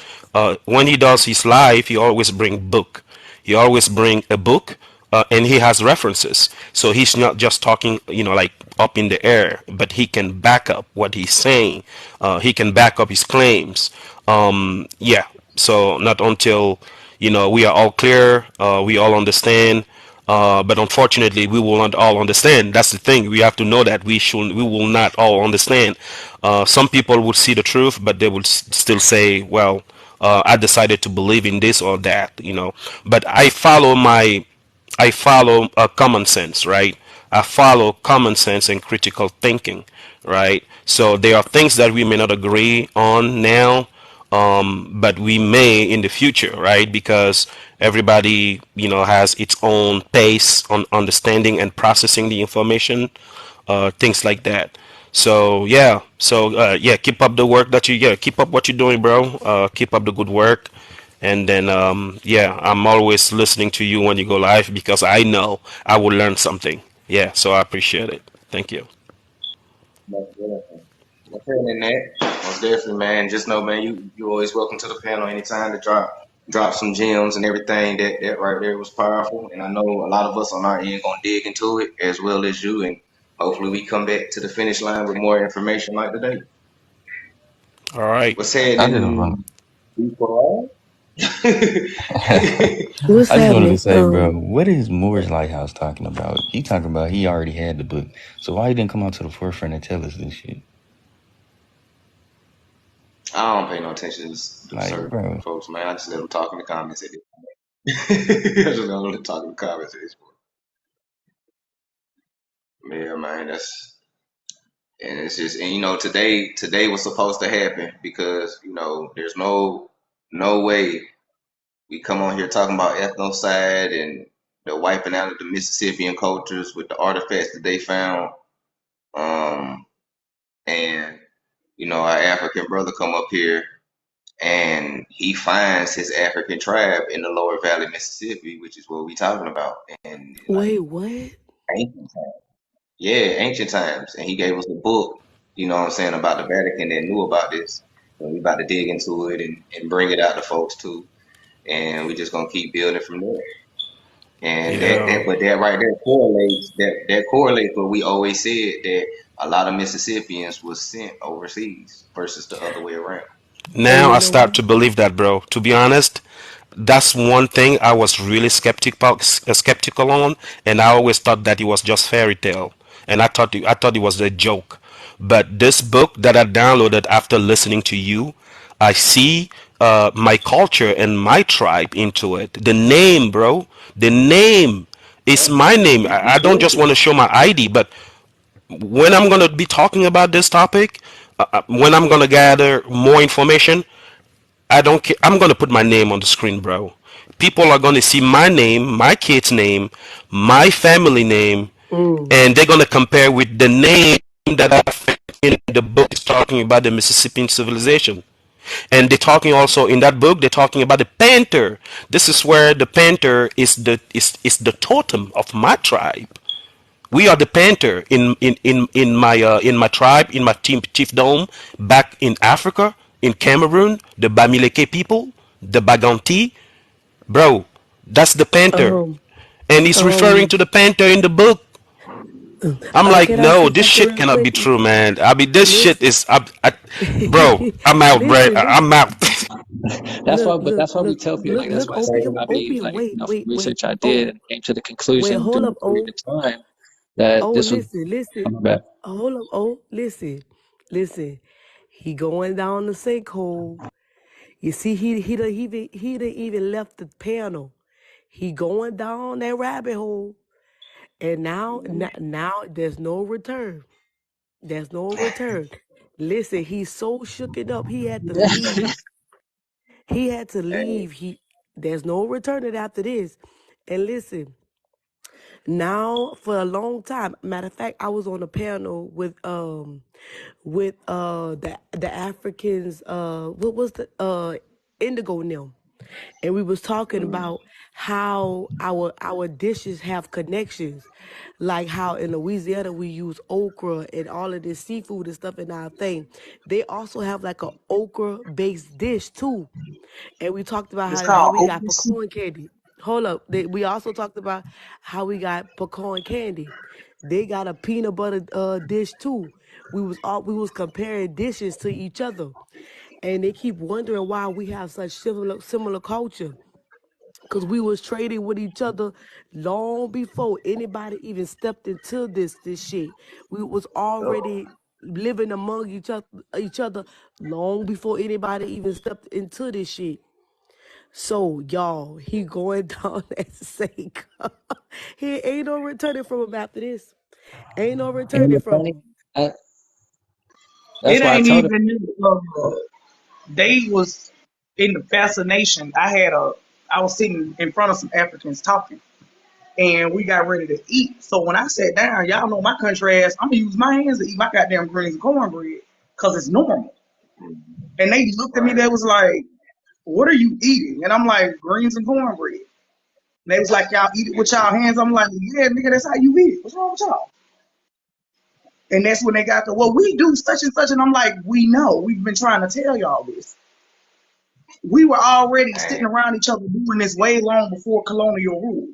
when he does his live, he always bring book. He always bring a book, and he has references. So he's not just talking, like up in the air, but he can back up what he's saying. He can back up his claims. Yeah. So not until we are all clear, we all understand. But unfortunately, we will not all understand. That's the thing. We have to know that we will not all understand. Some people would see the truth, but they would still say, "Well, I decided to believe in this or that." But I follow common sense, right? I follow common sense and critical thinking, right? So there are things that we may not agree on now, but we may in the future, right? Because everybody, has its own pace on understanding and processing the information, things like that. So yeah, yeah, keep up the work that keep up what you're doing, bro. Keep up the good work. And then, yeah, I'm always listening to you when you go live because I know I will learn something. Yeah, so I appreciate it. Thank you. Most definitely. What's happening, Nat? Most definitely, man. Just know, man, you always welcome to the panel anytime to drop some gems and everything. That right there was powerful, and I know a lot of us on our end gonna dig into it as well as you, and hopefully we come back to the finish line with more information like today. All right. What's I just want happening, people? What's I just wanted to happening? say, bro, what is Moore's Lighthouse talking about? He talking about he already had the book, so why he didn't come out to the forefront and tell us this shit? I don't pay no attention to Like, certain bro, folks, man. I just let them talk in the comments at this point. I just let them talk in the comments at this point. Yeah, man, that's and it's just and today was supposed to happen because there's no way we come on here talking about ethnocide and the wiping out of the Mississippian cultures with the artifacts that they found, um, and our African brother come up here and he finds his African tribe in the lower valley Mississippi, which is what we talking about, and Wait, like what? ancient times. Yeah, ancient times. And he gave us a book, what I'm saying, about the Vatican that knew about this. So we about to dig into it and bring it out to folks too. And we just gonna keep building from there. And Yeah. that right there correlates what we always said, that A lot of Mississippians was sent overseas versus the other way around. And Now you I know start what? to believe that, bro. To be honest, that's one thing I was really skeptical on, and I always thought that it was just fairy tale, and I thought it was a joke. But this book that I downloaded after listening to you, I see my culture and my tribe into it. The name, bro, the name is my name. I don't just want to show my ID, but when I'm gonna be talking about this topic, when I'm gonna gather more information, I don't care. I'm gonna put my name on the screen, bro. People are gonna see my name, my kid's name, my family name, Mm. and they're gonna compare with the name that I found in the book is talking about the Mississippian civilization. And they're talking also in that book. They're talking about the panther. This is where the panther is the totem of my tribe. We are the panther in my tribe, in my chiefdom back in Africa, in Cameroon, the Bamileke people, the Baganti. Bro, that's the panther. Um, And he's referring um, to the panther in the book. I'm like, can I no, say this something shit real cannot be quick? true, man. I mean, this shit Listen, is, bro, I'm out, bro. listen, I'm listen. out. Look, But look, that's why we look, tell people, look, like, that's look, why I say, opium, I mean, opium. like, Wait, from wait, the wait. research I did, Oh, and came to the wait, conclusion hold during up, a period oh. of time that Oh, this was, listen, listen. oh, my bad. Hold up, oh, listen, listen. He going down the sinkhole. You see, he done even left the panel. He going down that rabbit hole, and now there's no return. There's no return. Listen, he's so shooken up. He had to leave. He had to Hey, leave. There's no returning after this. And listen, now for a long time. Matter of fact, I was on a panel with the Africans, what was the Indigo and them, and we was talking about how our dishes have connections, like how in Louisiana we use okra and all of this seafood and stuff in our thing. They also have like a okra based dish too, and we talked about It's how called we got open seat. pecan candy. Hold up, we also talked about how we got pecan candy. They got a peanut butter dish too. We was comparing dishes to each other, and they keep wondering why we have such similar culture. Cause we was trading with each other long before anybody even stepped into this shit. We was already living among each other long before anybody even stepped into this shit. So y'all, he going down that sake. He ain't no returning from him after this. Ain't no And returning it's from funny, him. I, that's It why I ain't told him, even they was in the fascination. I was sitting in front of some Africans talking, and we got ready to eat. So when I sat down, y'all know my country ass, I'm gonna use my hands to eat my goddamn greens and cornbread because it's normal. And they looked at me, right. they was like, "What are you eating?" And I'm like, "Greens and cornbread." And they was like, "Y'all eat it with y'all hands?" I'm like, "Yeah, nigga, that's how you eat it. What's wrong with y'all?" And that's when they got the, well, we do such and such. And I'm like, we know. We've been trying to tell y'all this. We were already sitting And around each other doing this way long before colonial rule.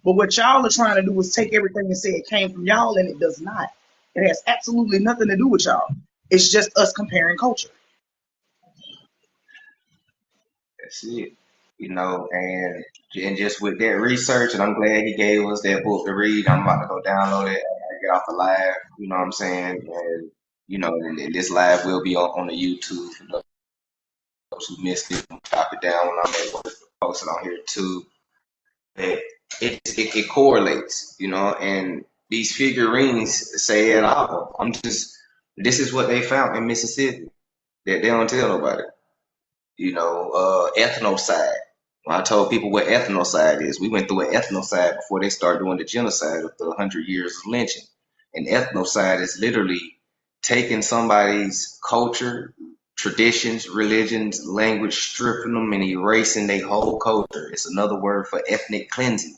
But what y'all are trying to do is take everything and say it came from y'all, and it does not. It has absolutely nothing to do with y'all. It's just us comparing culture. that's it. And just with that research, and I'm glad he gave us that book to read. I'm about to go download it and get off the live. You know what I'm saying? And and this live will be on the YouTube for those who missed it. Chop it down when I'm able to post it on here too. But it correlates, and these figurines say it all. This is what they found in Mississippi that they don't tell nobody. Ethnocide. When I told people what ethnocide is, we went through an ethnocide before they started doing the genocide of the 100 years of lynching. And ethnocide is literally taking somebody's culture, traditions, religions, language, stripping them and erasing their whole culture. It's another word for ethnic cleansing.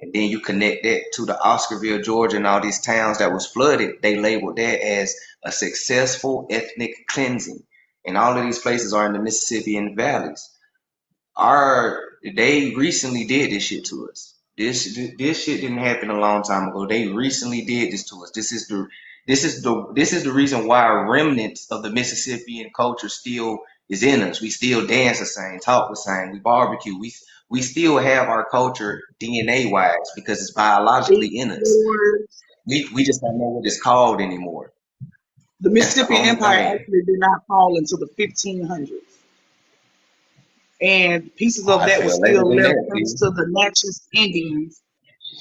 And then you connect that to the Oscarville, Georgia, and all these towns that was flooded. They labeled that as a successful ethnic cleansing, and all of these places are in the Mississippian valleys. They recently did this shit to us. This shit didn't happen a long time ago. They recently did this to us. This is the reason why remnants of the Mississippian culture still is in us. We still dance the same, talk the same, we barbecue. We still have our culture DNA wise because it's biologically Big in us. wars. We just don't know what it's called anymore. The That's the Mississippian only Empire thing. actually did not fall until the 1500s, and pieces of I that was feel later still than left that, thanks P. to the Natchez Indians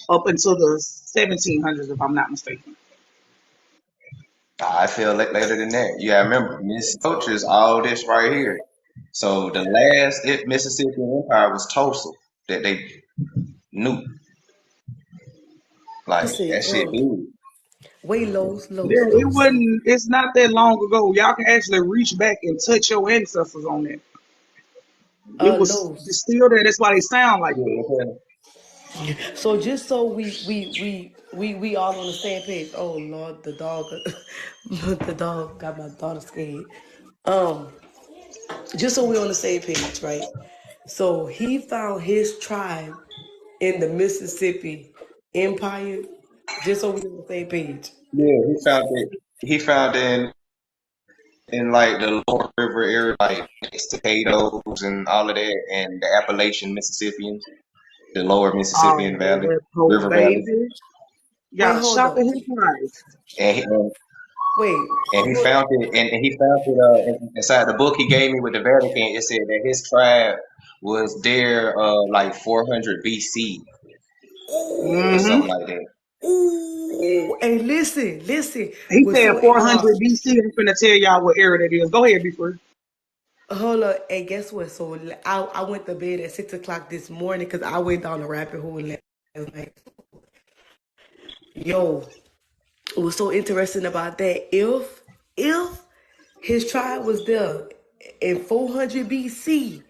up until the 1700s, if I'm not mistaken. I feel later than that. You gotta remember, Miss Culture is all this right here. So the last Mississippian Empire was Tulsa that they knew. Like Listen, that shit big. wait, Lowe's, Lowe's, Yeah, it Lowe's. wasn't. It's not that long ago. Y'all can actually reach back and touch your ancestors on that. It was Lowe's. it's still there. That's why they sound like Yeah, that. okay. So just so we all on the same page. Oh Lord, the dog, the dog got my daughter scared. Um, just so we on the same page, right? So he found his tribe in the Mississippi Empire. Just so we on the same page. Yeah, he found it. He found it in like the lower river area, like Stockados and all of that, and the Appalachian Mississippians, the lower Oh, Mississippian Valley, that poor River Valley, baby. Wait, Got a hold shot up. in his price. and Wait, he hold. found it, and he found it inside the book he gave me with the Vatican. It said that his tribe was there like 400 BC or Mm-hmm. something like that. Ooh, hey, listen. He What's said so 400 BC. I'm finna tell y'all what era that is. Go ahead, before. hold up, and guess what? So I went to bed at 6 o'clock this morning because I went down the rabbit hole last night. Yo, what's so interesting about that? If his tribe was there in 400 BC,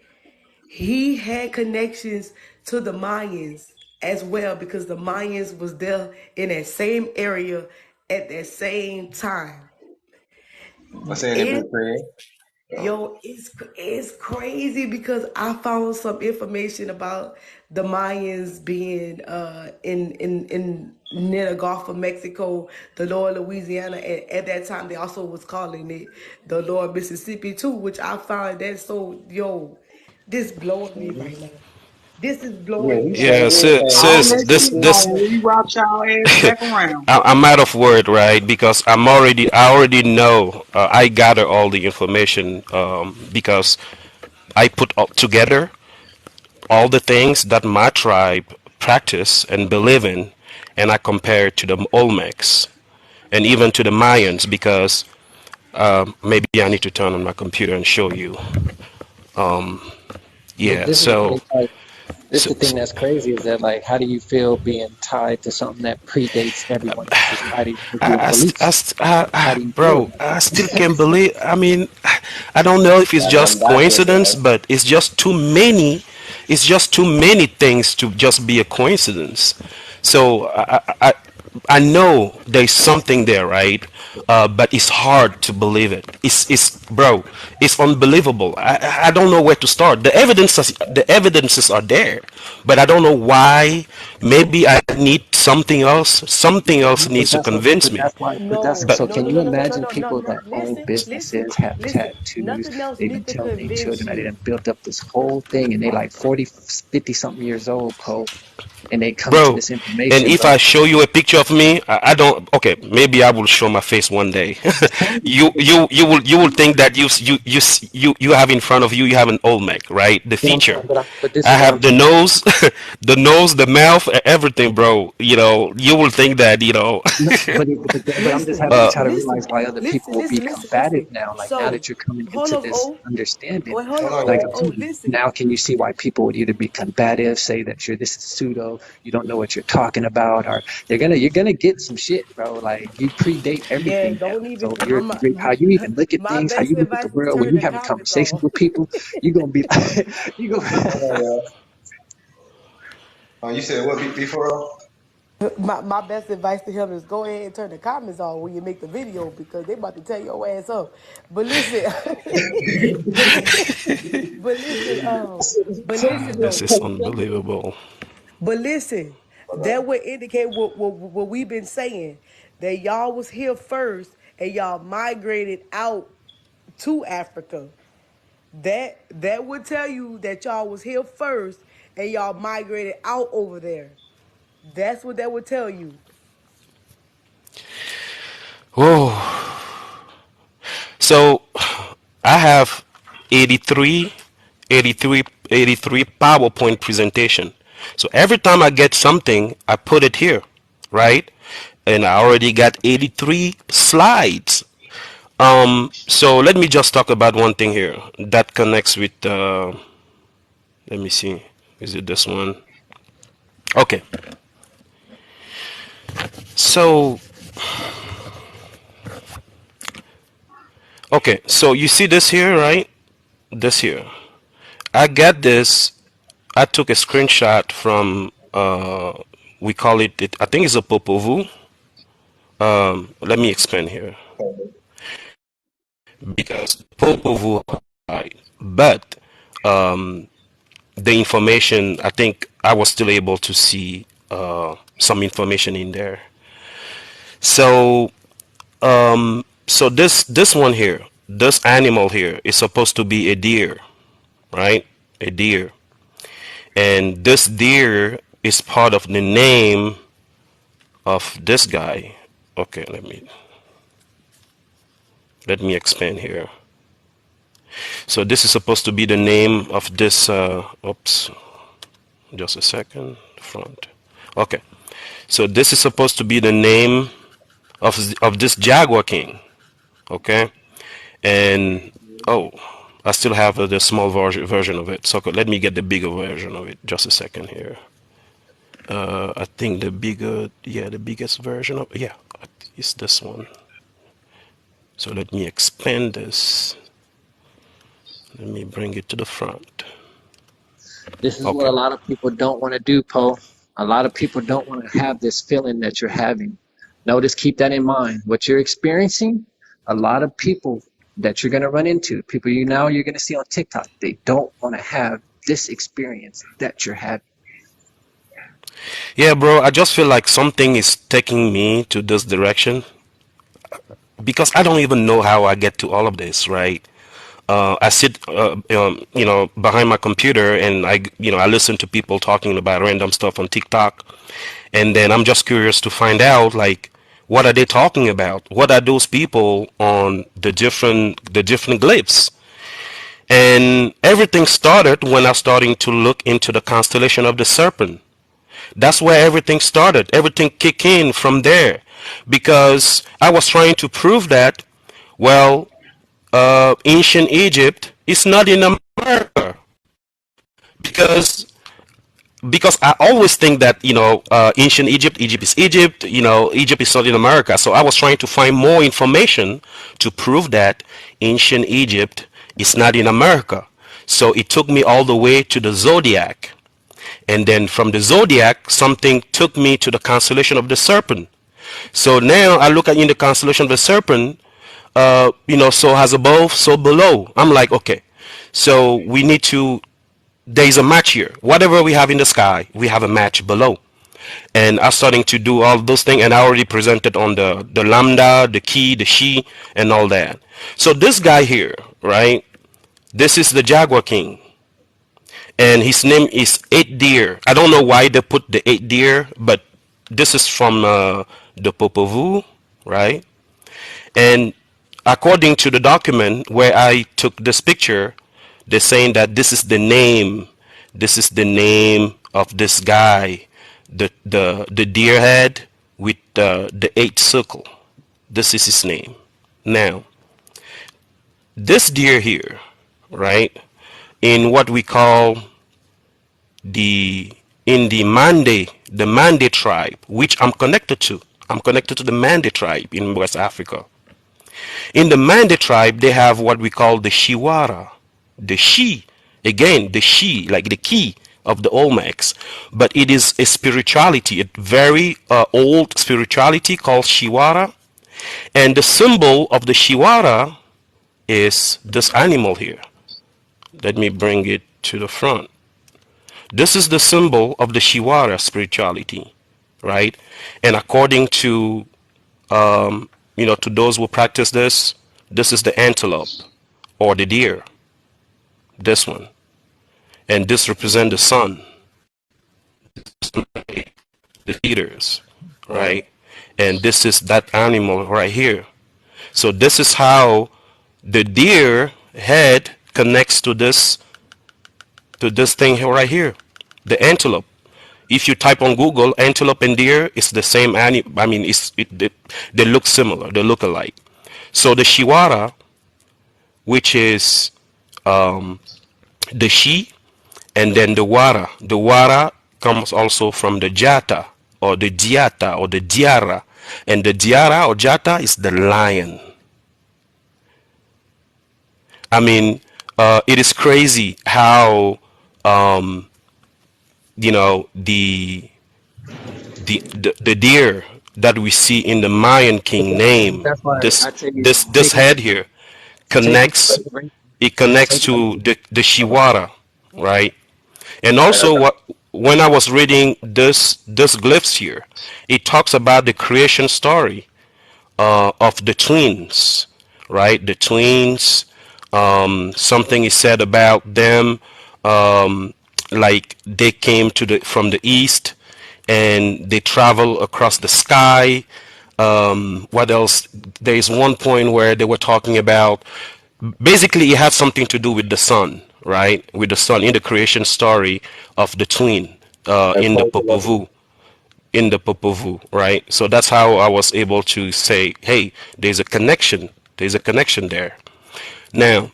he had connections to the Mayans as well because the Mayans was there in that same area at that same time. I said it, It Big Craig. Yo, it's crazy because I found some information about the Mayans being in near the Gulf of Mexico, the lower Louisiana, and at that time they also was calling it the lower Mississippi too, which I found that so this blowing me Mhm. right now. This is Yeah, blowing he me. sure Yeah, did sis, find All sis that this shit this gonna reroute y'all ass back around. I'm out of word, right? Because I already know. I gather all the information because I put together all the things that my tribe practice and believe in, and I compare it to the Olmecs and even to the Mayans because maybe I need to turn on my computer and show you. Yeah, This is the so, thing, like, this so, the thing that's crazy is that, like, how do you feel being tied to something that predates everyone else's? Why do you think your beliefs? How do you feel bro, about I still that? can't believe. I mean, I don't know if it's got them just documents, coincidence, right? but it's just too many. It's just too many things to just be a coincidence. So I know there's something there, right? But it's hard to believe it. Bro, it's unbelievable. I don't know where to start. The evidences are there, but I don't know why. Maybe I need something else. Something else But needs to that's what. convince But me. that's why. But that's No, But so. no, Can no, you no, no, no, no, imagine no, no, people no. that own Listen, businesses, have listen. tattoos? Nothing else They needs done to tell their convince children that they you. done built up this whole thing, and they like 40, 50 something years old, po, and they come to bro, this and information, if bro. I show you a picture of me, I don't. Okay, maybe I will show my face one day. I'm telling you, You will think that you have in front of you, you have an Olmec, right? The but I'm feature. saying, but this I is what I'm have the saying. nose, the nose, the mouth, everything, bro. You will think that. No, but I'm just Listen, having you Uh, try to realize why other people will be combative listen. now. Like now So, that you're coming hold into up, this oh, understanding, wait, hold up, Hold on, like oh, I'm y'all. oh, telling you, listen. now can you see why people would either be combative, say that this is pseudo, you don't know what you're talking about, or you're gonna get some shit, bro. Like you predate Yeah, everything now. don't So even. how you even look at My things, how best you look at the advice is world, when turn you the having comments conversations off. with people, you gonna be you Hold gonna on, y'all. Oh, you said what before? My best advice to him is go ahead and turn the comments on when you make the video because they about to tear your ass up. But listen, but but listen, but listen this though. is unbelievable. But listen, that would indicate what we've been saying. that y'all was here first and y'all migrated out to Africa. That would tell you that y'all was here first and y'all migrated out over there. That's what that would tell you. Oh, so I have 83, 83 PowerPoint presentation. So every time I get something, I put it here, right? And I already got 83 slides. So let me just talk about one thing here that connects with, let me see, is it this one? Okay, so, okay, so you see this here, right? This here. I got this, I took a screenshot from, we call it, I think it's a Popovu. Let me explain here. Because Popovu, right? But um, the information, I think I was still able to see some information in there. So, so this one here, this animal here is supposed to be a deer, right? A deer, and this deer is part of the name of this guy. Okay, let me expand here. So this is supposed to be the name of this. Oops, just a second. Front. Okay. So this is supposed to be the name of this Jaguar King. Okay. And oh, I still have the small version of it. So let me get the bigger version of it. Just a second here. I think the bigger, yeah, the biggest version of, yeah, it's this one. So let me expand this. Let me bring it to the front. This is what Okay. a lot of people don't want to do, Poe. A lot of people don't want to have this feeling that you're having. Notice, keep that in mind. What you're experiencing, a lot of people that you're going to run into, people you're going to see on TikTok, they don't want to have this experience that you're having. Yeah, bro, I just feel like something is taking me to this direction because I don't even know how I get to all of this, right? I sit, behind my computer and I listen to people talking about random stuff on TikTok, and then I'm just curious to find out like what are they talking about? What are those people on the different glyphs? And everything started when I starting to look into the constellation of the serpent. That's where everything started. Everything kicked in from there because I was trying to prove that, well, ancient Egypt is not in America because I always think that ancient Egypt is Egypt, Egypt is not in America. So I was trying to find more information to prove that ancient Egypt is not in America. So it took me all the way to the zodiac. And then from the zodiac, something took me to the constellation of the serpent. So now I look at in the constellation of the serpent, so as above, so below. I'm like, okay, so we need to, there's a match here. Whatever we have in the sky, we have a match below. And I'm starting to do all those things, and I already presented on the lambda, the key, the she, and all that. So this guy here, right? This is the Jaguar King, and his name is Eight Deer. I don't know why they put the Eight Deer, but this is from the Popol Vuh, right? And according to the document where I took this picture, they're saying that this is the name. This is the name of this guy, the deer head with the eight circle. This is his name. Now, this deer here, right, in what we call the in the Mande tribe, which I'm connected to. I'm connected to the Mande tribe in West Africa. In the Mande tribe, they have what we call the Shiwara, the she, again, the she, like the key of the Olmecs. But it is a spirituality, a very old spirituality called Shiwara. And the symbol of the Shiwara is this animal here. Let me bring it to the front. This is the symbol of the Shiwara spirituality, right? And according to To those who practice this, this is the antelope or the deer, this one. And this represents the sun, the feeders, Right. right? And this is that animal right here. So this is how the deer head connects to this thing right here, the antelope. If you type on Google antelope and deer, it's the same animal. I mean, they look similar, they look alike. So the Shiwara, which is the she, and then the Wara. The Wara comes also from the Jata or the Diata or the Diara, and the Diara or Jata is the lion. I mean, it is crazy how um, the deer that we see in the Mayan king name, That's why this I tell you this head here take into connects. consideration. It connects Take into to the Shiwara, right? And also, when I was reading this glyphs here, it talks about the creation story of the twins, right? The twins. Something is said about them, um, like they came from the east, and they travel across the sky. What else? There is one point where they were talking about. Basically, it has something to do with the sun, right? With the sun in the creation story of the twin And in the post Popol Vuh, right? So that's how I was able to say, hey, there's a connection. There's a connection there. Now,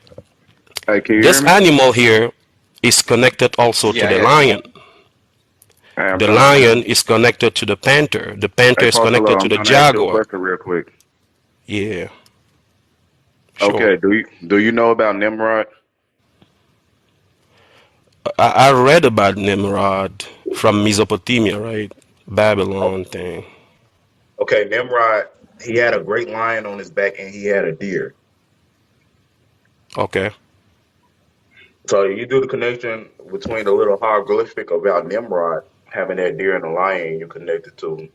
Hey, can you hear this me? animal here is connected also to Yeah, I the got you. lion. Hey, I'm The trying to. lion is connected to the panther. The panther Hey, is post connected to I'm the trying to ask you a jaguar. question real quick. Yeah, sure. Okay, do you know about Nimrod? I read about Nimrod from Mesopotamia, right? Oh, Babylon thing. okay, Nimrod. He had a great lion on his back, and he had a deer. Okay. So you do the connection between the little hieroglyphic about Nimrod having that deer and the lion. You connect it to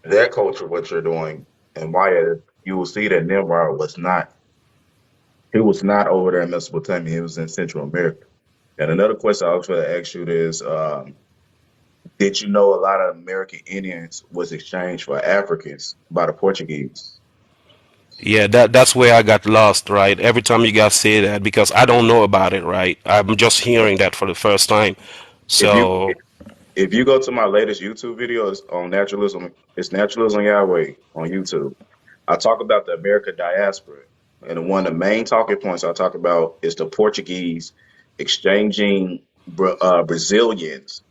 that culture, what you're doing, and Maya. You will see that Nimrod was not. He was not over there in Mesopotamia. He was in Central America. And another question I was going to ask you is, did you know a lot of American Indians was exchanged for Africans by the Portuguese? Yeah, that's where I got lost, right? Every time you guys say that, because I don't know about it, right? I'm just hearing that for the first time. If you So, if you go to my latest YouTube videos on naturalism, it's naturalism Yahweh on YouTube. I talk about the American diaspora, and one of the main talking points I talk about is the Portuguese exchanging Brazilians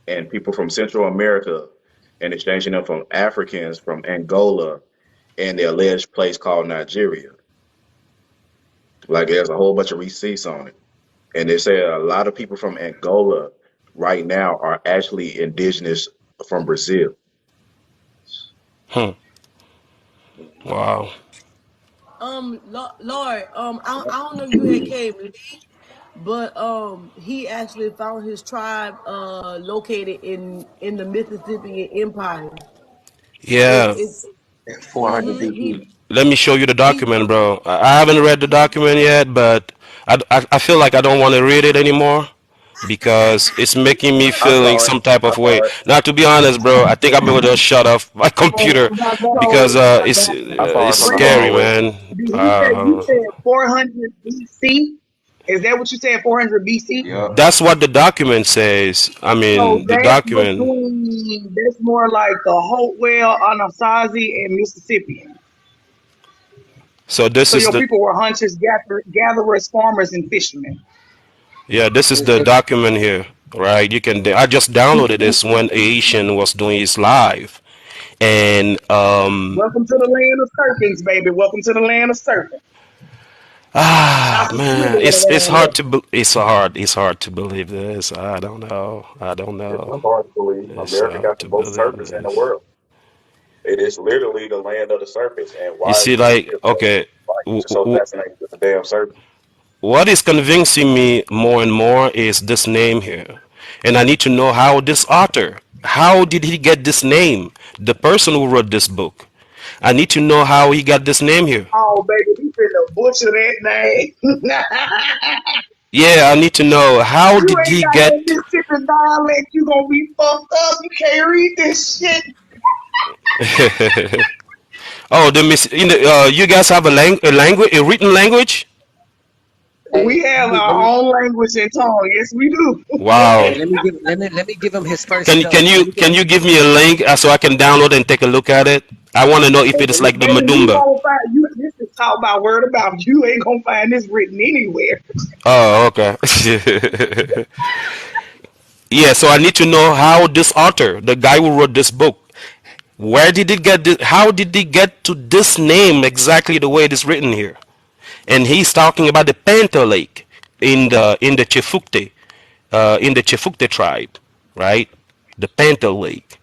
and people from Central America and exchanging them from Africans from Angola and the alleged place called Nigeria. Like there's a whole bunch of receipts on it. And they say a lot of people from Angola right now are actually indigenous from Brazil. hmm, wow. Lord, I don't know if you had came late, but he actually found his tribe located in the Mississippian Empire. Yeah, It's 400 he BC. let me show you the he document, bro. I haven't read the document yet, but I feel like I don't want to read it anymore because it's making me I feeling saw it. some type I of way. saw it. Now, to be honest, bro, I think I'm gonna just shut off my computer because I saw it's it from the scary, hallway. man. You Uh, said 400 BC. Is that what you said? 400 BC. Yep. that's what the document says. I So mean, the that's document. between. That's more like the Hopewell, Anasazi, and Mississippian. So this So is your the people were hunters, gatherers, farmers, and fishermen. yeah, this is the document here, right? You can. I just downloaded this when Asian was doing his live, and Welcome to the land of serpents, baby. Welcome to the land of serpents. Chocolate man, sliver it's around hard here. to it's hard to believe this. I don't know. I don't It's know. not hard to believe. It's America hard got to the most believe serpents in the this. world. It is literally the land of the serpents. And You why see, you think like, it's so, okay, why you just so fascinated with the damn serpent? what is convincing me more and more is this name here, and I need to know how this author, how did he get this name? The person who wrote this book. I need to know how he got this name here. Oh, baby, he finna butcher that name. Yeah, I need to know how You did ain't he got that get. Mississippi dialect. You gonna be fucked up. You can't read this shit. Oh, the miss. You guys have a language, a written language. Hey, We have our own language and tongue. Yes, we do. Wow. let me give him his first Can can dose. you can you give me a link so I can download and take a look at it? I want to know if it is like the Baby, you Madumba. gonna find you. This is talk about word about. You ain't gonna find this written anywhere. Oh, okay. Yeah, so I need to know how this author, the guy who wrote this book, where did he get this? How did he get to this name exactly the way it is written here? And he's talking about the Panther Lake in the Chifukte tribe, right? The Panther Lake.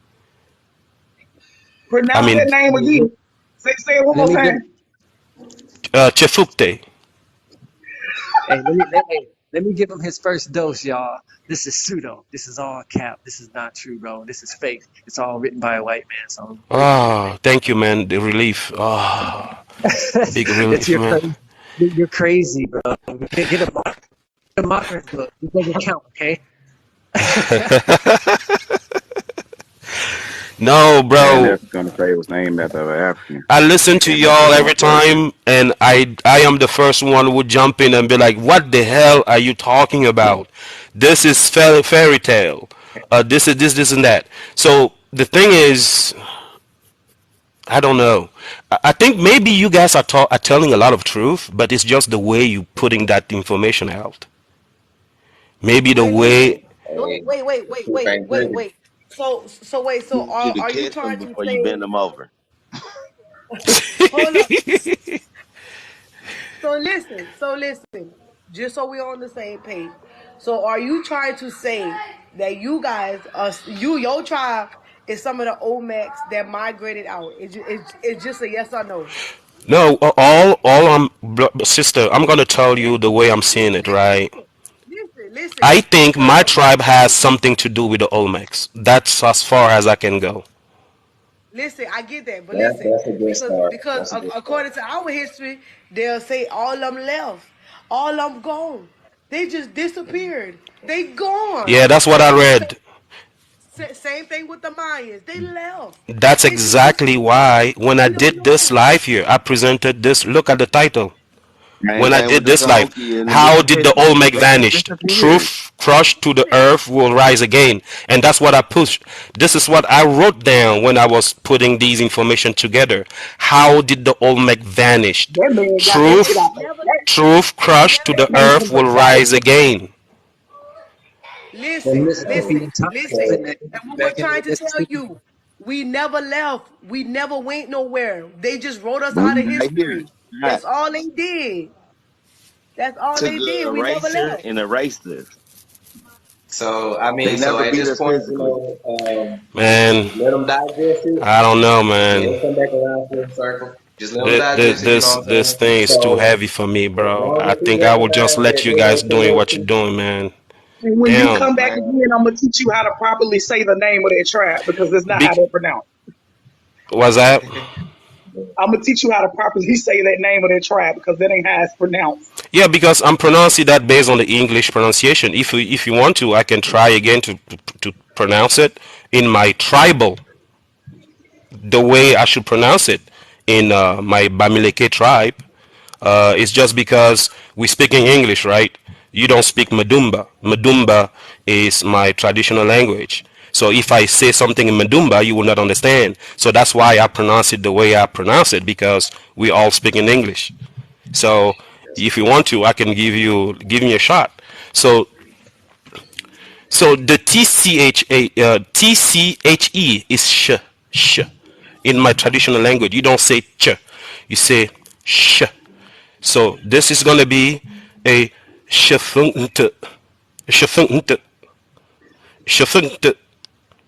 I Pronounce mean, that name Hey, again. Say it one let more me give. time. Chifukte. Let me give him his first dose, y'all. This is pseudo. This is all cap. This is not true, bro. This is fake. It's all written by a white man. So break it down. Oh, thank you, man. The relief. Oh, big It's relief, your man. crazy. You're crazy, bro. Get a marker's book. It doesn't count, okay? No, And bro. that's gonna say it was named after an African. I listen to And that's the y'all every most racist. time, and I am the first one who would jump in and be like, "What the hell are you talking about? This is fairy tale. This is this and that." So the thing is, I don't know. I think maybe you guys are telling a lot of truth, but it's just the way you putting that information out. Maybe the Wait, wait, way. wait. Wait. Wait. So You need to are you catch them trying to before you say? bend them over. Hold up. So listen. Just so we're on the same page. So are you trying to say that you guys, your tribe, is some of the Olmecs that migrated out? It's just a yes or no. No, sister, I'm gonna tell you the way I'm seeing it, right? Listen. I think Because my tribe has something to do with the Olmecs. That's as far as I can go. listen, I get that, but listen, That's a good because start. because That's a good start. according to our history, they'll say all of them left, all of them gone. They just disappeared. They Yeah, gone. that's what I And the read. same thing with the Mayans. They left. That's They just exactly disappeared. why when I We did don't this know. live here, I presented this. Look at the title. Same When I thing with did the this live, Cahokia in the how did the Mississippi. Olmec They just vanished? disappeared. Truth crushed to the earth will rise again. And that's what I pushed. This is what I wrote down when I was putting these information together. How did the Olmec vanished? That man got that shit Truth, out They the never that, truth crushed to never that the came left. from earth the will rise Bible. again. When Listen, Mississippi listen, and Thomas listen. in So, the And what we're back in the trying to tell Mississippi. you, we never left. We never went nowhere. They just wrote us We out of right here. history. Right. That's all they did. That's all Took they a did. We never eraser left. and erased us. I They mean, so never at beat this us point, physically. Man, just let them digest it. I don't know, Let man. them come back around full circle. Just let them digest it. You know what I'm This saying? thing is too So heavy for me, as bro. long I as he think I will just recognizes that let you there guys is doing what you're connection, doing, man. And when you Damn. come back Man, again, I'm gonna teach you how to properly say the name of that tribe because that's not how Be- they're pronounced. was that? I'm gonna teach you how to properly say that name of that tribe because that ain't how it's pronounced. Yeah, because I'm pronouncing that based on the English pronunciation. If you want to, I can try again to pronounce it in my tribal, the way I should pronounce it in my Bamileke tribe. It's just because we speaking English, right? You don't speak Medumba. Medumba is my traditional language. So if I say something in Medumba, you will not understand. So that's why I pronounce it the way I pronounce it because we all speak in English. So if you want to, I can give me a shot. So the TCHE is sh. In my traditional language, you don't say ch, you say sh. So this is gonna be a shafunt, shafunt, shafunt.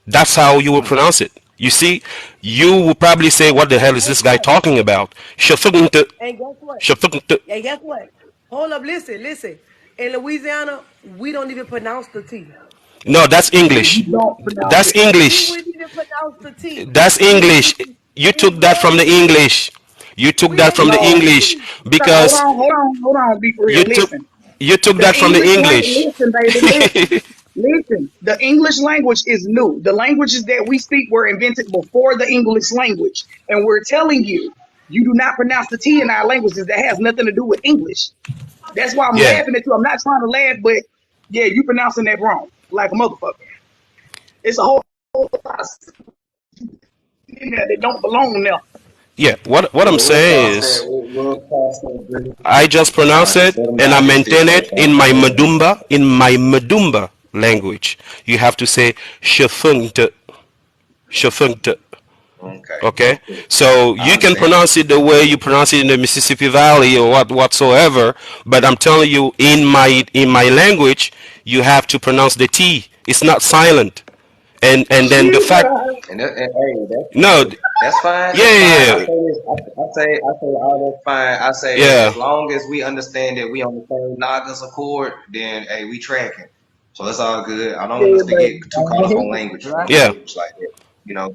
That's how you will pronounce it. You see, you will probably say, "What the hell is Guess this guy what? talking about?" Shafunt, And guess what? shafunt. And guess what? Hold up, listen. In Louisiana, we don't even pronounce the T. No, that's We English. don't pronounce That's it. We English. wouldn't even pronounce the T. That's We wouldn't English. even. you took that from the English. You took that from the No, English no, hold because on, hold on, hold on. Be for real. you took Listen, you took the that from the English language. English. Listen, baby. Listen. Listen, the English language is new. The languages that we speak were invented before the English language. And we're telling you, you do not pronounce the T in our languages. That has nothing to do with English. That's why I'm Yeah, laughing at you. I'm not trying to laugh, but yeah, you pronouncing that wrong. Like a motherfucker. It's a whole lot of stuff in there that don't belong there. yeah. What I'm Well, we'll saying cross that. is, We'll cross that bridge. I just pronounce Just it let them and I digest it maintain it first. in my Madumba language. You have to say shafunkte, shafunkte. Okay. Okay, so I you can understand. pronounce it the way you pronounce it in the Mississippi Valley or whatsoever, but I'm telling you, in my language, you have to pronounce the T. It's not silent, and then the fact, Jesus. And hey, no, that's fine. That's fine. I yeah, say this. I say all that's fine. I say yeah, as long as we understand that we on the same Nagas accord, then hey, we tracking. So it's all good. I don't want Yeah, us to but get too caught up on language Right. yeah, language like that. You know.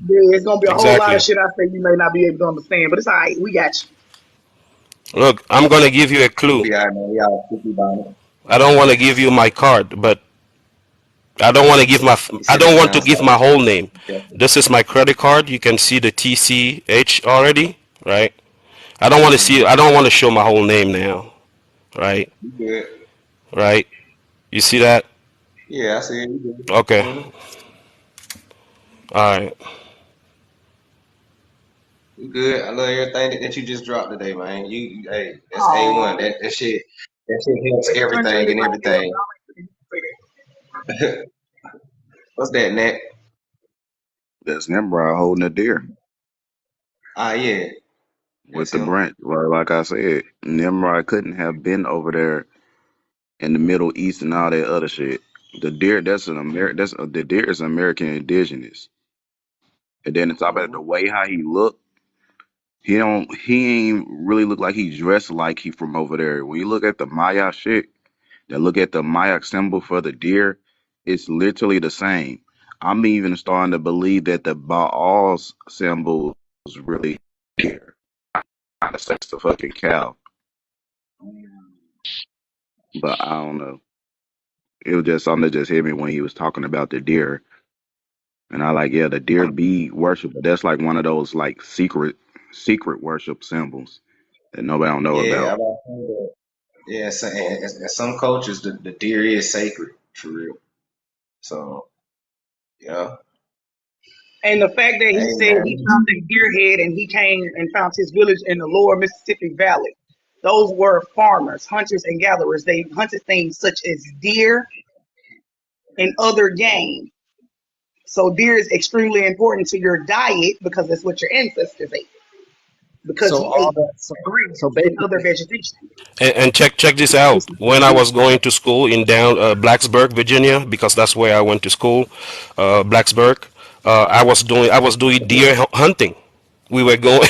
yeah, it's gonna be a whole lot of exactly. shit I say you may not be able to understand, but it's all right. We got you. Look, I'm gonna give you a We'll clue. be all right, man. We all speak about it. I don't want to give you my card, but You I said don't it's want to give my downside. whole name. Yeah. This is my credit card. You can see the TCH already, right? I don't want to show my whole name now, right? You good. Right? You see that? Yeah, I see it. You good. Okay. Mm-hmm. All right. You good. I love everything that you just dropped today, man. Hey, that's A1. Oh, That shit helps everything and everything. What's that, Nat? That's Nimrod holding a deer Ah, yeah. with That's the him. branch. Like I said, Nimrod couldn't have been over there in the Middle East and all that other shit. The deer, that's an American. The deer is American indigenous. And then on top of it, Hmm. the way how he looked, he ain't really look like he dressed like he from over there. When you look at the Maya shit, then look at the Maya symbol for the deer, it's literally the same. I'm even starting to believe that the Baal's symbol is really deer, not the fucking cow. But I don't know. It was just something that just hit me when he was talking about the deer. And I like, yeah, the deer be worship, but that's like one of those like secret worship symbols that nobody don't know Yeah, about. I've heard that. Yeah, in some cultures, the deer is sacred, for real. So, yeah. and the fact that he Hey, said he man. found a deer head and he came and found his village in the lower Mississippi Valley. Those were farmers, hunters, and gatherers. They hunted things such as deer and other game. So deer is extremely important to your diet because that's what your ancestors ate. Because So he all ate that. So grass and other basically, vegetation. And check this out. When I was going to school in down Blacksburg, Virginia, because that's where I went to school, Blacksburg, I was doing deer hunting. We were going,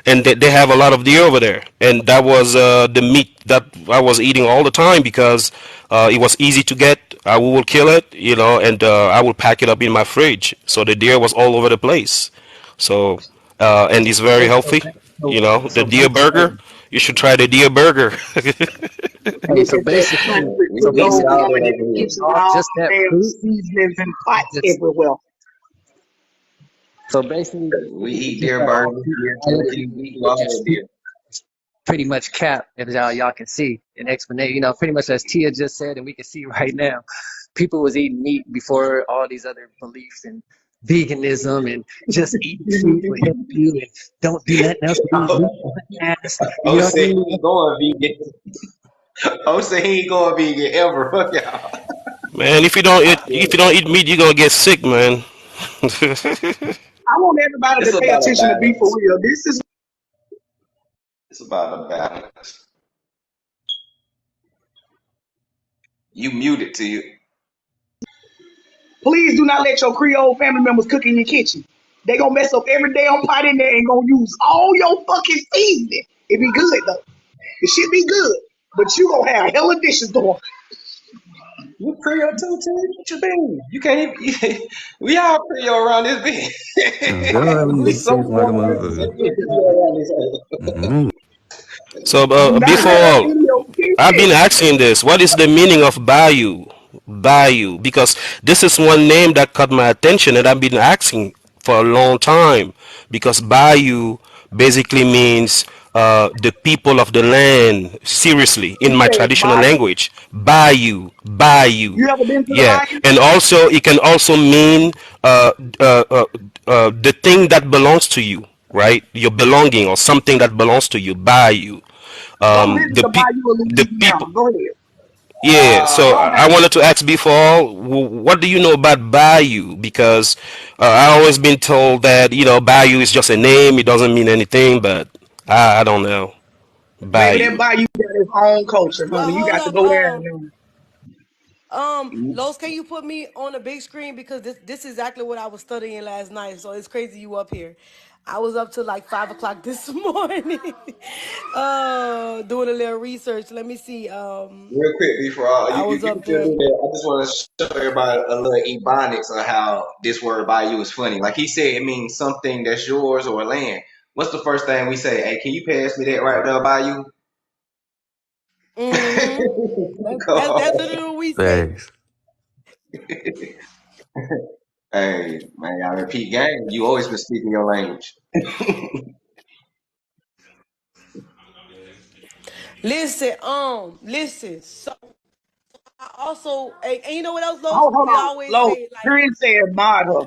and they have a lot of deer over there, and that was the meat that I was eating all the time because it was easy to get. I will kill it, and I will pack it up in my fridge. So the deer was all over the place. So and it's very so healthy. The so deer burger. basically, You should try the deer burger. And hey, look so at that basically, country so with the old basically, All woman that in over the here. kitchen with all all just that the damn fruit seasonings and is pots just everywhere. so basically, We it's eat just deer that all burgers, fruit, deer all of turkey, we do all it that deer. is pretty much cap, as y'all can see in explanation. Pretty much as Tia just said, and we can see right now, people was eating meat before all these other beliefs and veganism and just eating fruit will help you and don't do nothing else but eat meat on the ass. You Oh, know what I say he mean? ain't going vegan. Oh, say he ain't going vegan ever. Fuck y'all. Man, I if feel you it. don't eat meat, you're gonna get sick, man. I want everybody It's to pay about a attention to be for balance. real. This is It's about a balance. You muted to you. please do not let your Creole family members cook in your kitchen. They gonna mess up every damn pot in there and gonna use all your fucking seasoning. It be good though. It should be good. But you gonna have hella dishes going. You Creole too, T? What you mean? You can't even, we all Creole around this Oh, bitch. God, we We used to so speak like a far motherfucker. We Mississippian. Creole around this hoe. Mm-hmm. So You not before heard that all, video? Keep I've been it. asking this: what is the meaning of Bayou? Bayou, because this is one name that caught my attention, and I've been asking for a long time. Because Bayou basically means the people of the land. Seriously, in You my said traditional bayou. language, Bayou, Bayou. You ever been to the Yeah, bayou? and also it can also mean uh, uh, uh, the thing that belongs to you, right? Your belonging or something that belongs to you. Bayou. Go visit The the pe- bayou of the people. Louisiana. Go ahead. Yeah, so Go I back. wanted to ask before, what do you know about Bayou? Because I always been told that Bayou is just a name; it doesn't mean anything. But I don't know Baby, that Bayou. bayou got its own culture, Well, honey. You hold got to up. go there and Los, can you put me on the big screen because this is exactly what I was studying last night. So it's crazy you up here. I was up to like 5 o'clock this morning, doing a little research. Let me see. Real quick, before I you was can up still there. do that, I just want to show everybody a little ebonics of how this word bayou is funny. Like he said, it means something that's yours or land. What's the first thing we say? Hey, can you pass me that right there, bayou? Mm-hmm. That's literally what we say. Thanks. Hey, man, I repeat, gang, you always been speaking your language. Listen. So I also, and you know what else, Los? oh, hold We on. always Low. say like, Chris said mod her.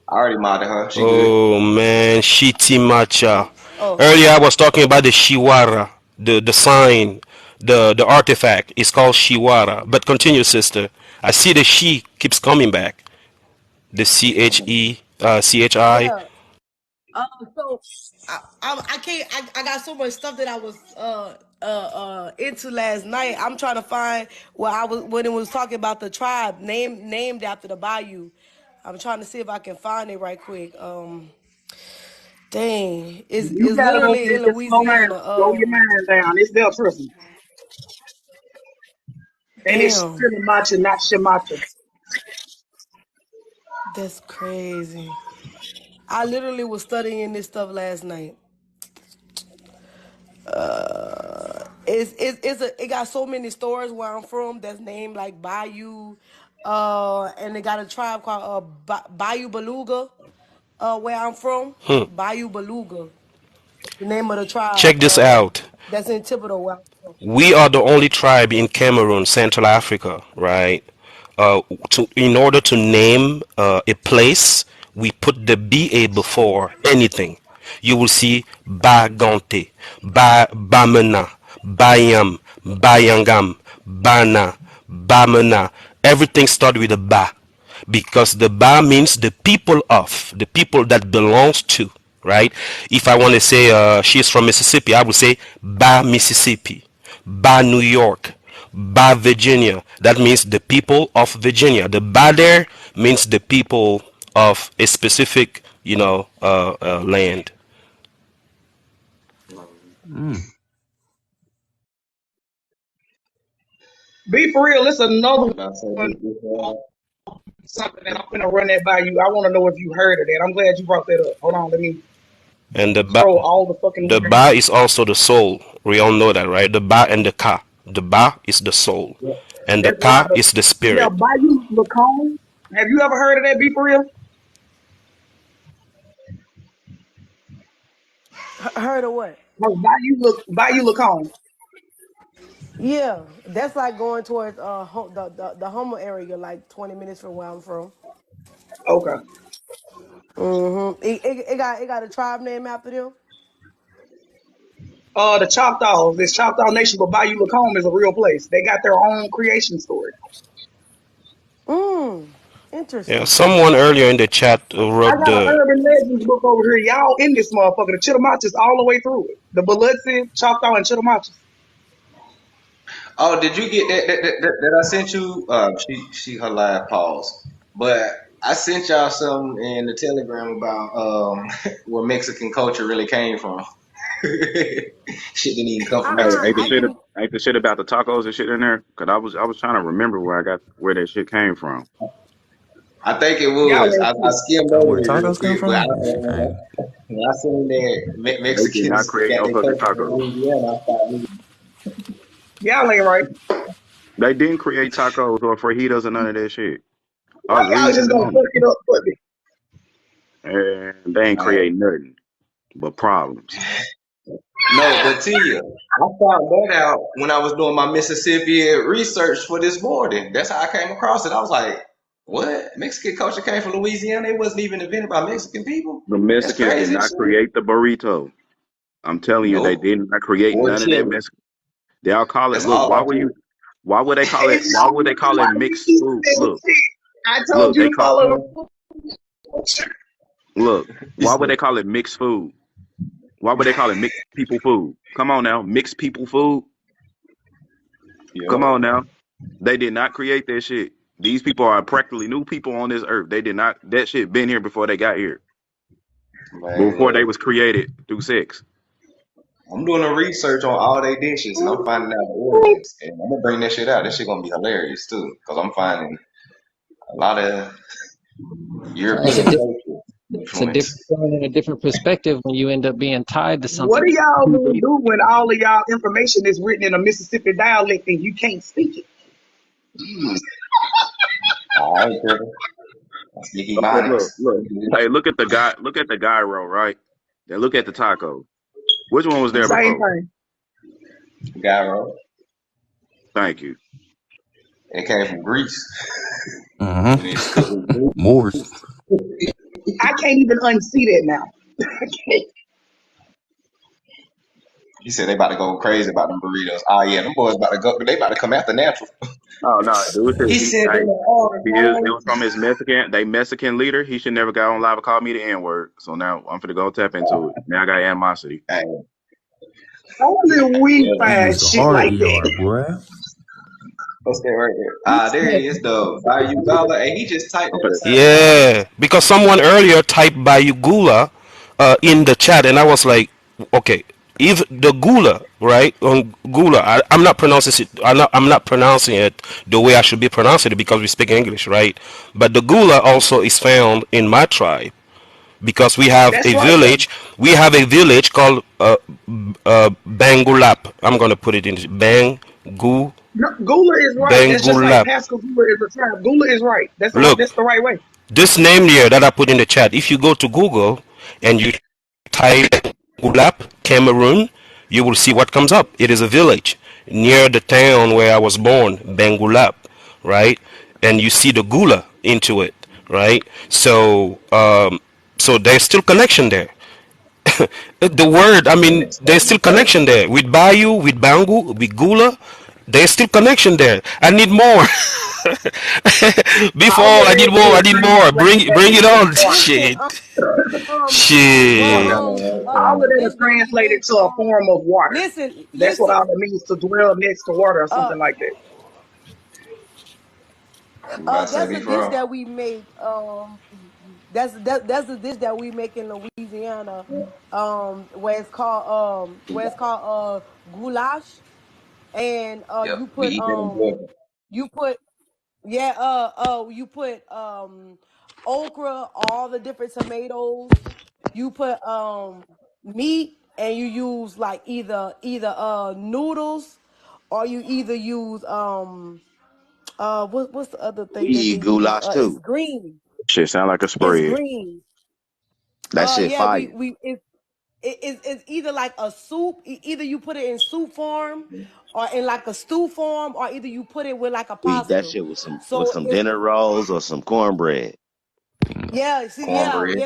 I already modded her. She good. Oh man, Shiti Macha. oh, Earlier I was talking about the Shiwara, the sign, the artifact. It's called Shiwara. But continue, sister. I see the she keeps coming back. The CHI. yeah. So I can't. I got so much stuff that I was into last night. I'm trying to find where I was when it was talking about the tribe named after the bayou. I'm trying to see if I can find it right quick. Dang, You it's gotta go literally get in that slow down. Louisiana. Slow your mind down. It's there, trust me. And it's Damn, Shimamacha, not Shemacha. that's crazy. I literally was studying this stuff last night. It got so many stores where I'm from that's named like Bayou, and they got a tribe called Bayou Beluga, where I'm from. Hmm. Bayou Beluga, the name of the tribe. Check this out. That's in Thibodeau, where I'm from. We are the only tribe in Cameroon, Central Africa, right? In order to name a place, we put the ba before anything. You will see Bagante, Bamena, Bayam, Bayangam, Bana, Bamena. Everything starts with a ba because the ba means the people that belongs to, right? If I want to say she's from Mississippi, I would say ba Mississippi, ba New York, ba Virginia. That means the people of Virginia. The ba there means the people of a specific land. Mm. Be for real, it's another About to say one. this. Something that I'm gonna run that by you. I want to know if you heard of that. I'm glad you brought that up. Hold on, let me And scroll all the fucking way the down. ba is also the soul. We all know that, right? The ba and the ka. The ba is the soul, Yeah. and the That's why ka is the yeah, spirit. Bayou Lacombe. Have you ever heard of that? Be for real? Heard of what? No, Bayou Lacombe. Yeah, that's like going towards the Homer area, like 20 minutes from where I'm from. Okay. It got a tribe name after them. The Choctaws, this Choctaw Nation, but Bayou Lacombe is a real place. They got their own creation story. Mm, Yeah, interesting. someone earlier in the chat I wrote got an the urban legends book over here. Y'all in this motherfucker. The Chittamachas all the way through it. The Biloxi, Choctaw, and Chittamachas. Oh, did you get that I sent you? She her live pause, but I sent y'all some in the Telegram about where Mexican culture really came from. Shit didn't even come from Hey, Mexican I people. can. ain't the shit about the tacos and shit in there? Cause I was trying to remember where that shit came from. I think it Y'all was. I ain't skimmed Oh, over where it real tacos come quick, but from? That shit crazy. when I seen that They did not Mexicans create got no their fucking culture from tacos. Louisiana, I thought, y'all ain't right. They didn't create tacos or fajitas or none of that shit. I Why was y'all reading just it gonna on them. fuck it up for me? And they ain't man. create nothing but problems. No, but Tia, I found that out when I was doing my Mississippian research for this morning. That's how I came across it. I was like, what? Mexican culture came from Louisiana? It wasn't even invented by Mexican people? The That's Mexicans did crazy as not shit. create the burrito. I'm telling you, they Nope. did not create Or none of that chili. Mexican. They'll call it. That's Look, all I do. why would they call it? And Why y'all would they wonder call why it you mixed keep food? saying shit. I told Look, you they to call follow the culture. look. He Why said, would they call it mixed food? Why would they call it mixed people food? Come on now, mixed people food. Come yep. on now. They did not create that shit. These people are practically new people on this earth. They did not. That shit been here before they got here. Man, Before they look. was created through sex. I'm doing a research on all their dishes and I'm finding out the origins. And I'm gonna bring that shit out. That shit gonna be hilarious too. Cause I'm finding a lot of It's a European different, culture it's a different influence. feeling and a different perspective when you end up being tied to What something. are y'all gonna do when all of y'all information is written in a Mississippi dialect and you can't speak it? Hmm. All right, brother. I speak Okay, Ebonics. look. Hey, look at the guy. Look at the gyro, right? Then look at the taco. Which one was there Mm-hmm. Same before? thing. Gyro. Thank you. It came from Greece. And it's Mm-hmm. cooked with Greek. Moors. I can't even unsee that now. He said they about to go crazy about them burritos. Oh yeah, them boys about to go. They about to come after natural. Oh no, dude. He He, said they hey, were all it was from his Mexican. They Mexican leader. He should never got on live and called me the N word. So now I'm finna go tap into it. Now I got animosity. Hey, Only we yeah. You find used a shit hard like ER, that. boy. What's that right there? There he is, the Bayou Dollar. Hey, he just typed I'm that finna. inside Yeah, because someone earlier typed Bayou Gula in the chat, and I was like, okay, if the Gula, right? On Gula, I'm not pronouncing it. I'm not pronouncing it the way I should be pronouncing it because we speak English, right? But the Gula also is found in my tribe because we have That's a right though. village. We have a village called Bangulap. I'm gonna put it in Bangu No, Gula is right. That's just like Bangulap. Pascagoula is a tribe. Gula is right. That's the right. Look, That's the right way. this name here that I put in the chat, if you go to Google and you type Gulap, Cameroon, you will see what comes up. It is a village near the town where I was born, Bangulap, right? And you see the Gula into it, right? So there's still connection there. The word, I mean, there's still connection there with Bayou, with Bangu, with Gula. There's still connection there. I need more. All Before of I that need more. is I need more. Bring translated it to on. water. Listen, Shit. well, Shit. All of the that dish is that we translated make, to a form of water. That's what listen, all it means to dwell next to water or uh, something like that. You about to say that's me a dish for? that we make. That's the dish that we make in Louisiana. Where it's called goulash, and Yep. We eat that in Georgia. you put yeah you put okra, all the different tomatoes. You put meat, and you use like either noodles, or you either use what's the other We thing that they eat use? goulash It's too. green. Shit sound like a It's spread. green. That shit Yeah, fire. it's either like a soup. Either you put it in soup form, or in like a stew form, or either you put it with like a We eat that pasta. shit with So some it's dinner rolls or some cornbread. Yeah, see, Cornbread.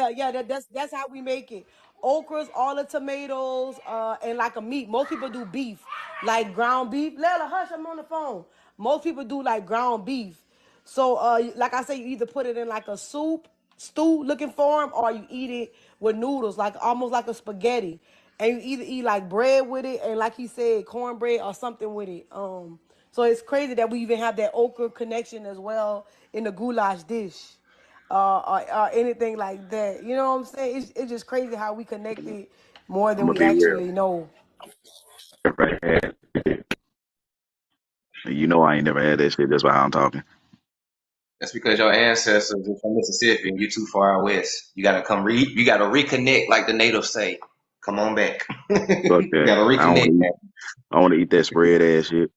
that's how we make it. Okras, all the tomatoes, and like a meat. Most people do beef, like ground beef. Lela, hush, I'm on the phone. Most people do like ground beef. So, like I say, you either put it in like a soup, stew looking form, or you eat it with noodles, like almost like a spaghetti. And you either eat like bread with it, and like he said, cornbread or something with it. So it's crazy that we even have that okra connection as well in the goulash dish, or anything like that. You know what I'm saying? It's just crazy how we connected more I'm than gonna we be real. actually know. Never had it. You know I ain't never had that shit. That's why I'm talking. That's because your ancestors are from Mississippi and you too far out west. You gotta you gotta reconnect, like the natives say. Come on back. Fuck You that. gotta I don't want reconnect, to eat. man. I want to eat that spread ass shit.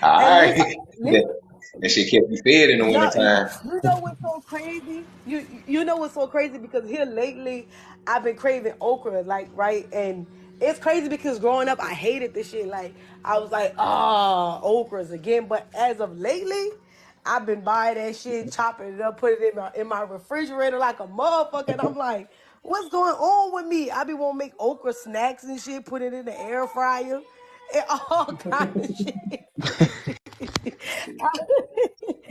All And right. listen, That shit kept you fed in the y'all, wintertime. you know what's so crazy? You know what's so crazy because here lately I've been craving okra, like right, and it's crazy because growing up I hated this shit. Like I was like, okras again. But as of lately, I've been buying that shit, chopping it up, put it in my refrigerator like a motherfucker, and I'm like, what's going on with me? I be want to make okra snacks and shit, put it in the air fryer, and all kind of shit.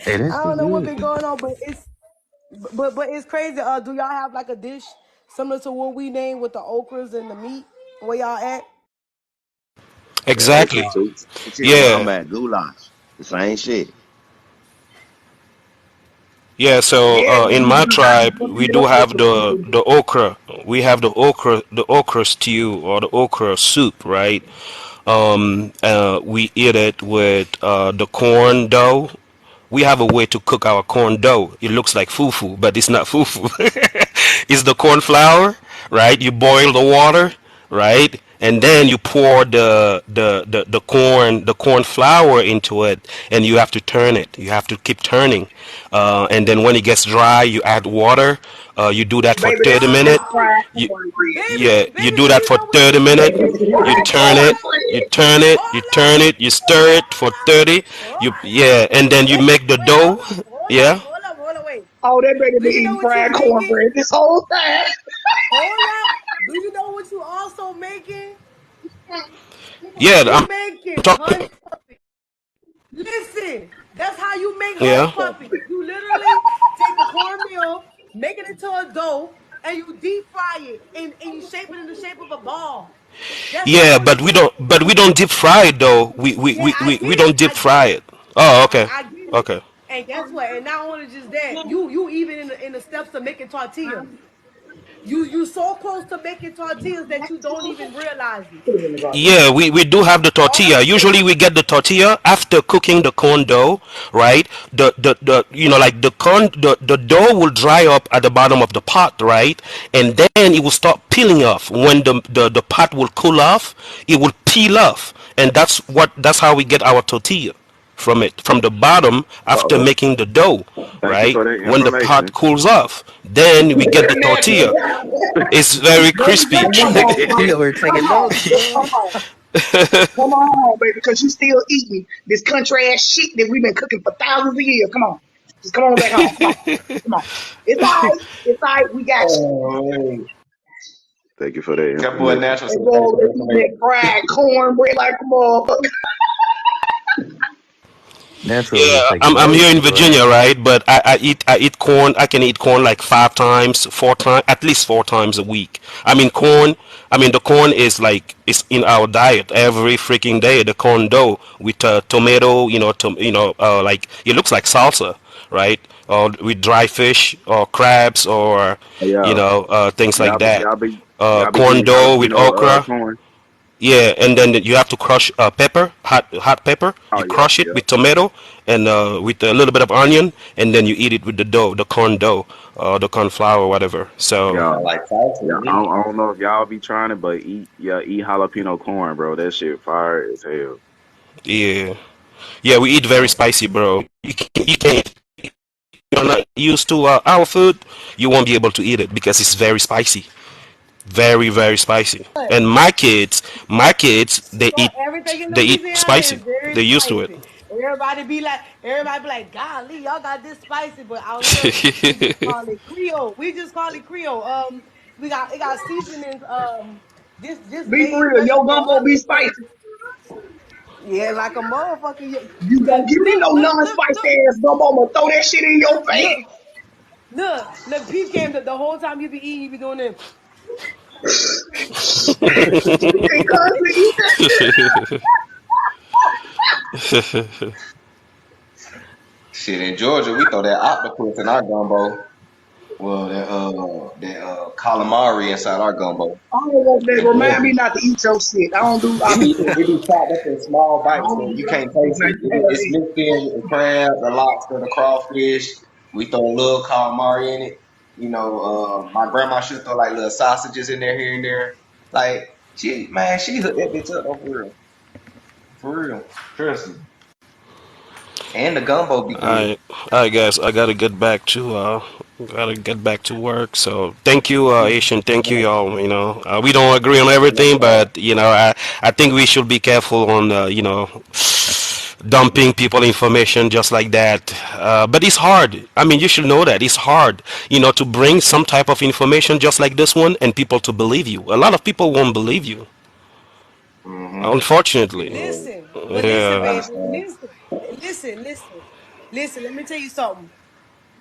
Hey, that I shit don't know what good. been going on, but it's crazy. Do y'all have like a dish similar to what we named with the okras and the meat? Where y'all at? The okra Exactly. soup. That shit Yeah. wombat goulash. The same shit. Yeah, so Yeah, when in you my get a tribe, goddamn we do meal, have okra the soup. okra. We have the okra stew or the okra soup, right? We eat it with the corn dough. We have a way to cook our corn dough. It looks like fufu, but it's not fufu. It's the corn flour, right? You boil the water, right? And then you pour the corn flour into it, and you have to turn it. You have to keep turning, and then when it gets dry, you add water. You do that for Baby, 30 minutes. that's fried You cornbread. yeah, you Baby, do do that you for know what you 30 minutes. That's You fried turn it, cornbread. you Hold turn up, it, you stir it for 30. hold You up. yeah, and then you Wait, make the wait, dough. Yeah. hold up, wait. Oh, that baby Do been you know eating what you fried making? cornbread this whole time. Hold up. Do you know what you also making? Yeah, You making talking. hush puppy. Listen, that's how you make hush Yeah. puppy. You literally take the cornmeal, make it into a dough, and you deep fry it, and you shape it in the shape of a ball. That's Yeah, all but it is. we don't deep fry it though. Yeah, I We get it. don't deep I get fry it. it. Oh, okay. I get it. Okay. And guess what? And not only just that, you even in the steps of making tortillas. You so close to making tortillas that you don't even realize it. Put it in the garbage. Yeah, we do have the All tortilla. Usually we get the tortilla after cooking the corn dough, right? The like the dough will dry up at the bottom of the pot, right? And then it will start peeling off. When the pot will cool off, it will peel off. And that's how we get our tortilla from it. From the bottom after Uh-oh. making the dough, Thank you right? for that When the pot information. cools off, then we get the tortilla. It's very Baby, crispy. just come on, He bro. over here Come taking on. notes, Just bro. come on. Come on, baby, because you still eating this country ass shit that we've been cooking for thousands of years. Come on. Just come on back home. Come on. Come on. It's all right. It's all right. We got you. Oh, Thank you for that that boy information. natural. They So go thank you over for the there eating that information. fried cornbread like a motherfucker. Natural over here Yeah, taking I'm here notes, in boy. Virginia, right? But I eat corn. I can eat corn like 5 times, 4 times, at least 4 times a week. I mean corn. I mean the corn is like it's in our diet every freaking day. The corn dough with tomato, like it looks like salsa, right? Or with dry fish or crabs or Yeah, things like y'all be that. y'all be y'all be Corn eating dough with jalapeno okra. corn. Yeah, and then you have to crush pepper, hot pepper. Oh You yeah, crush it yeah, with tomato and with a little bit of onion, and then you eat it with the dough, the corn dough, the corn flour, whatever. So yeah, Sound like salsa yeah. to I me. don't, I don't know if y'all be trying it, but eat jalapeno corn, bro. That shit fire as hell. yeah, yeah, we eat very spicy, bro. You can't. You're not used to our food. You won't be able to eat it because it's very spicy, very very spicy. And my kids, So everything in they eat Louisiana spicy. is very They're used to it. spicy. Everybody be like, golly, y'all got this spicy, but out here we just call it Creole. We just call it Creole. It got seasonings. Just Be for made real. special Your for gumbo us. be spicy. Yeah, like a motherfucker. You don't give me Look, no look, look, non-spicy look, ass gumbo. I'm gonna throw that shit in your face. look, look. Peep game. The whole time you be eating, you be doing it. You can't constantly eat that shit. Shit, in Georgia, we throw that octopus in our gumbo. Well, that calamari inside our gumbo. I don't want that. It Remind me bugging. not to eat your shit. I don't do. I be It be chopped up in small I bites, don't so do you that can't shit. taste Now it. you gotta It's eat. mixed in with the crab, the lobster, the crawfish. We throw a little calamari in it. You know, my grandma should throw like little sausages in there here and there. Like she hooked that bitch up though, for real. Trust me. And the gumbo be good. I guess I gotta get back to work. So thank you, Asian. Thank you, y'all. You know, we don't agree on No everything, problem. but you know, I think we should be careful on you know, dumping people information just like that. But it's hard. I mean, you should know that it's hard. You know, to bring some type of information just like this one and people to believe you. A lot of people won't believe you, Mm-hmm. unfortunately. Yeah, But listen, I Yeah. baby, understand. listen. Let me tell you something.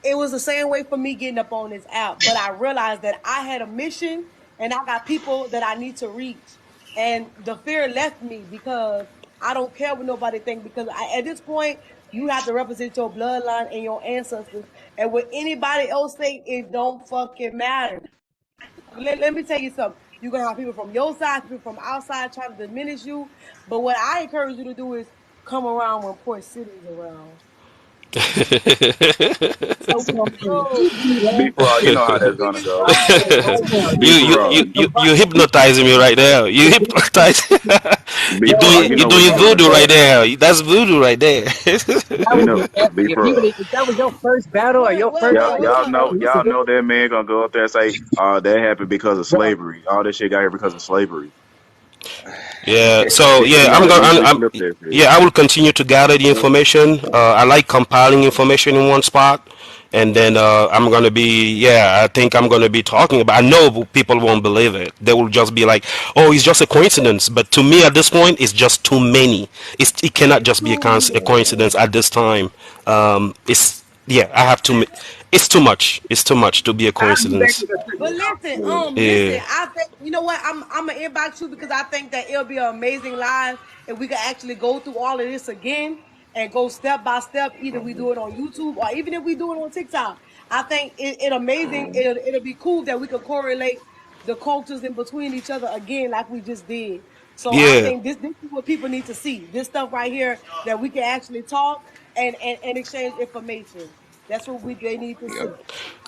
It was the same way for me getting up on this app, but I realized that I had a mission and I got people that I need to reach. And the fear left me because I don't care what nobody think because at this point you have to represent your bloodline and your ancestors. And what anybody else say, it don't fucking matter. Let me tell you something. You're gonna have people from your side, people from outside trying to diminish you. But what I encourage you to do is come around when Port City's around. So we can go. Be pro, you know how that's We gonna can go. go. Hold on. Be pro, You hypnotizing me right there. You hypnotize. be pro. You You know what's doing gonna voodoo right go. there. That's voodoo right there. That You was know, be pro. if that was your first battle or your first Y'all, What's y'all up, know, baby? listen, y'all know that man gonna go up there and say, that happened because of bro, slavery. All this shit got here because of slavery. Yeah. So He yeah, gonna I'm have gonna. easily flip that shit. Yeah, I will continue to gather the information. I like compiling information in one spot, and then I'm gonna be. Yeah, I think I'm gonna be talking about. I know people won't believe it. They will just be like, "Oh, it's just a coincidence." But to me, at this point, it's just too many. It cannot just be a coincidence at this time. It's yeah. I have to. It's too much. It's too much to be a I'll be back coincidence. in a But second. listen, listen. Yeah. I think you know what? I'm gonna inbox you because I think that it'll be an amazing live if we could actually go through all of this again and go step by step. Either we do it on YouTube or even if we do it on TikTok. I think it amazing. It'll be cool that we could correlate the cultures in between each other again, like we just did. So I Yeah. think this is what people need to see. This stuff right here that we can actually talk and exchange information. That's what they need to see.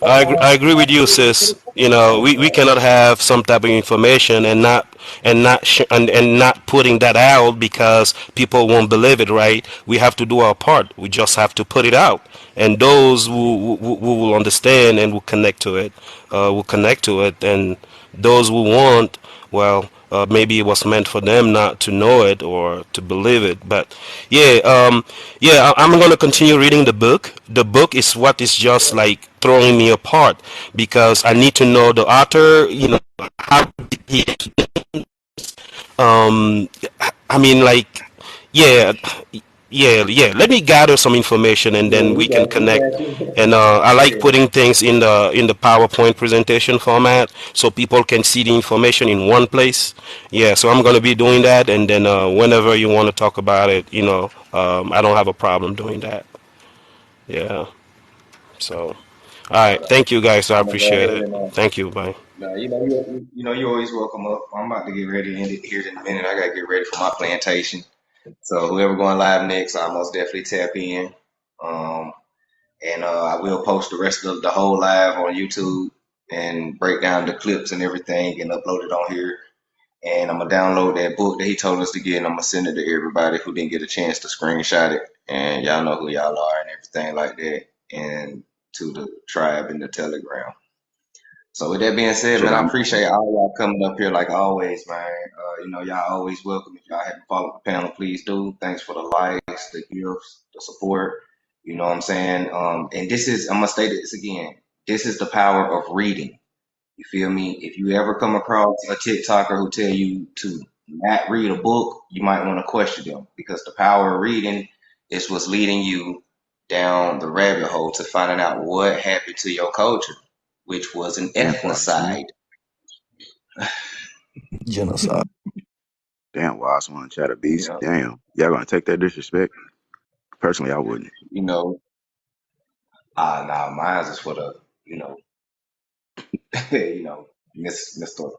I agree with you, sis. You know, we cannot have some type of information and not putting that out because people won't believe it, right? We have to do our part. We just have to put it out, and those who will understand and will connect to it, and those who won't, well, maybe it was meant for them not to know it or to believe it. But yeah, I'm gonna continue reading the book. The book is what is just like throwing me apart because I need to know the author. You know, how did he um I mean, like, yeah, yeah. Let me gather some information and Yeah, then we we can got connect. you. And I like Yeah. putting things in the PowerPoint presentation format so people can see the information in one place. Yeah, so I'm gonna be doing that, and then whenever you want to talk about it, you know, I don't have a problem doing that. Yeah. So, all right. Thank you guys. I I'm gonna go appreciate ahead it. and Thank you. Bye. no, you know you're always welcome up. I'm about to get ready to end it here in a minute. I gotta get ready for my plantation. So whoever going live next, I most definitely tap in. Um, and I will post the rest of the whole live on YouTube and break down the clips and everything and upload it on here. And I'm gonna download that book that he told us to get, and I'm gonna send it to everybody who didn't get a chance to screenshot it. And y'all know who y'all are and everything like that. And to the tribe in the Telegram. So with that being said, Shit, man, I I'm appreciate all y'all coming up here like always, man. You know, y'all always welcome. If y'all haven't followed the panel, please do. Thanks for the likes, the gifts, the support. You know what I'm saying? And this is, I'm gonna state this again. This is the power of reading. You feel me? If you ever come across a TikToker who tell you to not read a book, you might want to question them because the power of reading is what's leading you down the rabbit hole to finding out what happened to your culture, which was an damn wise, man. ethnocide. Genocide. Damn wise one, chat a beast. Yeah, Damn, y'all gonna take that disrespect? Personally, I wouldn't. you know, nah, mine's is for the, you know, you know, Mr.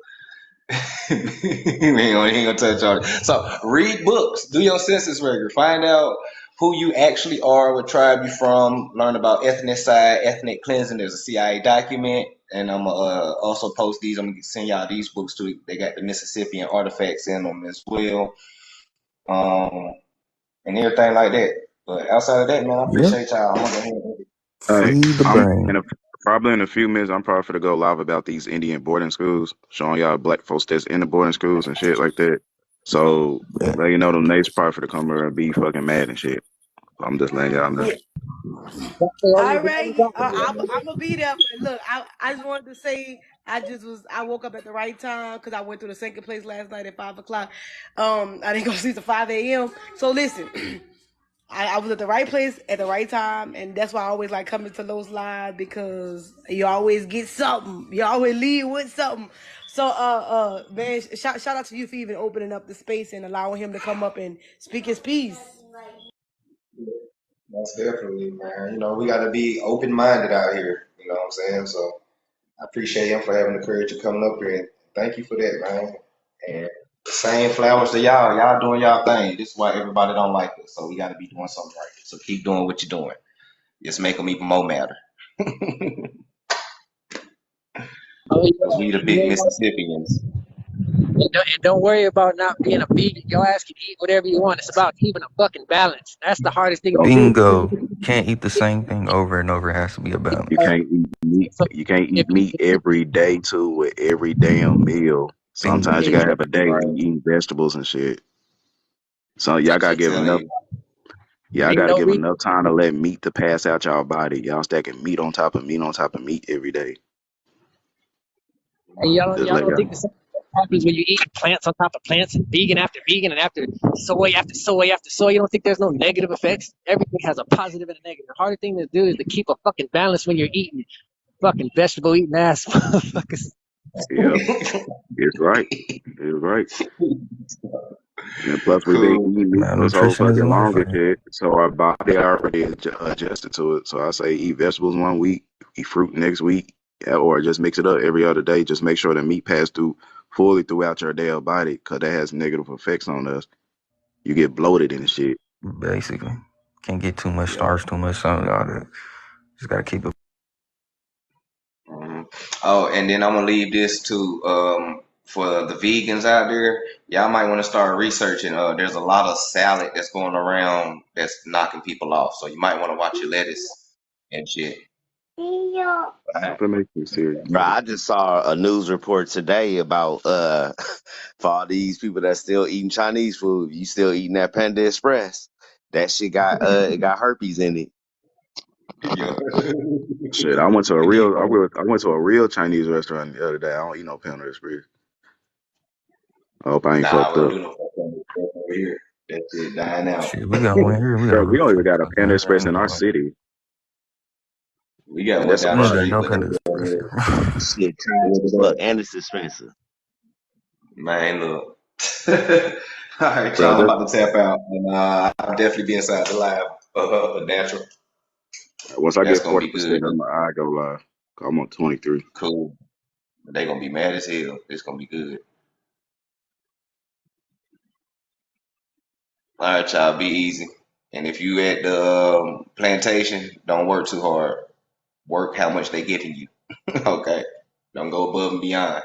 he ain't gonna touch on it. So read books, do your census record, find out who you actually are, what tribe you from, learn about ethnocide, ethnic cleansing. There's a CIA document, and I'm gonna also post these. I'm gonna send y'all these books too. They got the Mississippian artifacts in them as well, and everything like that. But outside of that, man, I Yep. appreciate y'all. I'm gonna go ahead and Hey, Free the I'm brain. probably in a few minutes. I'm probably gonna go live about these Indian boarding schools, showing y'all black folks that's in the boarding schools and shit like that. So Yeah. let you know them niggas probably to come here and be fucking mad and shit. I'm just letting y'all know. Yeah. All right, I'm gonna be there. But look, I just wanted to say I woke up at the right time because I went to the second place last night at 5 o'clock. I didn't go sleep till 5 a.m. So listen, I was at the right place at the right time, and that's why I always like coming to those live because you always get something. You always leave with something. So man, shout out to you for even opening up the space and allowing him to come up and speak his piece. most definitely, man. You know, we got to be open minded out here. You know what I'm saying? So I appreciate him for having the courage to come up here. And thank you for that, man. And same flowers to y'all. Y'all doing y'all thing. This is why everybody don't like us. So we got to be doing something right. So keep doing what you're doing. Just make them even more matter. Oh, Because we the yeah. big Mississippians. And don't worry about not being a vegan. Your ass can eat whatever you want. It's about keeping a fucking balance. That's the hardest thing to Don't do. Bingo. Can't eat the same thing over and over. It has to be a you balance. can't eat meat. So You can't if eat meat every day too with every damn meal. Sometimes you Bingo. yeah, gotta have a day where you Right. eating vegetables and shit. So y'all gotta I'm give telling enough. you. Y'all ain't gotta no give reason. enough time to let meat to pass out y'all body. Y'all stacking meat on top of meat on top of meat every day. And Just y'all let don't y'all think the know. same happens when you eat plants on top of plants and vegan after vegan and after soy after soy after soy. You don't think there's no negative effects? Everything has a positive and a negative. The harder thing to do is to keep a fucking balance when you're eating fucking vegetable eating ass motherfuckers. Yep, it's right. It's right. And plus, we've been Cool. eating meat for so Malnutrition is a fucking long and motherfucker. shit. So our body already adjusted to it. So I say eat vegetables one week, eat fruit next week, yeah, or just mix it up every other day. Just make sure the meat pass through fully throughout your day of body, cause that has negative effects on us. You get bloated and shit. Basically. Can't get too much Yeah. starch, too much something. All that. Just gotta keep it. Mhm. Oh, and then I'm gonna leave this to for the vegans out there. Y'all might want to start researching. There's a lot of salad that's going around that's knocking people off. So you might want to watch your lettuce and shit. If it makes me serious. Bro, I just saw a news report today about for all these people that still eating Chinese food, you still eating that Panda Express. That shit got it got herpes in it. Yeah. Shit, I went to a real Chinese restaurant the other day. I don't eat no Panda Express. I hope I ain't Nah, fucked we don't up. do no fucking stuff over here. That shit dying out. Shit, we got one here. We got Bro, a we don't even got a Panda fucking Express in our random. city. We got And one that's a down We the ain't problem. got street, no but they Panda do over Express here. here. Shit trash as fuck and it's expensive. Man, look. All right, Bro, y'all. I'm that, about to tap out, and I'll definitely be inside the live. Natural. once I That's get gonna 40%, be good. I go live. I'm on 23. Cool. They gonna be mad as hell. It's gonna be good. All right, y'all. Be easy. And if you at the plantation, don't work too hard. Work how much they giving you. Okay. Don't go above and beyond.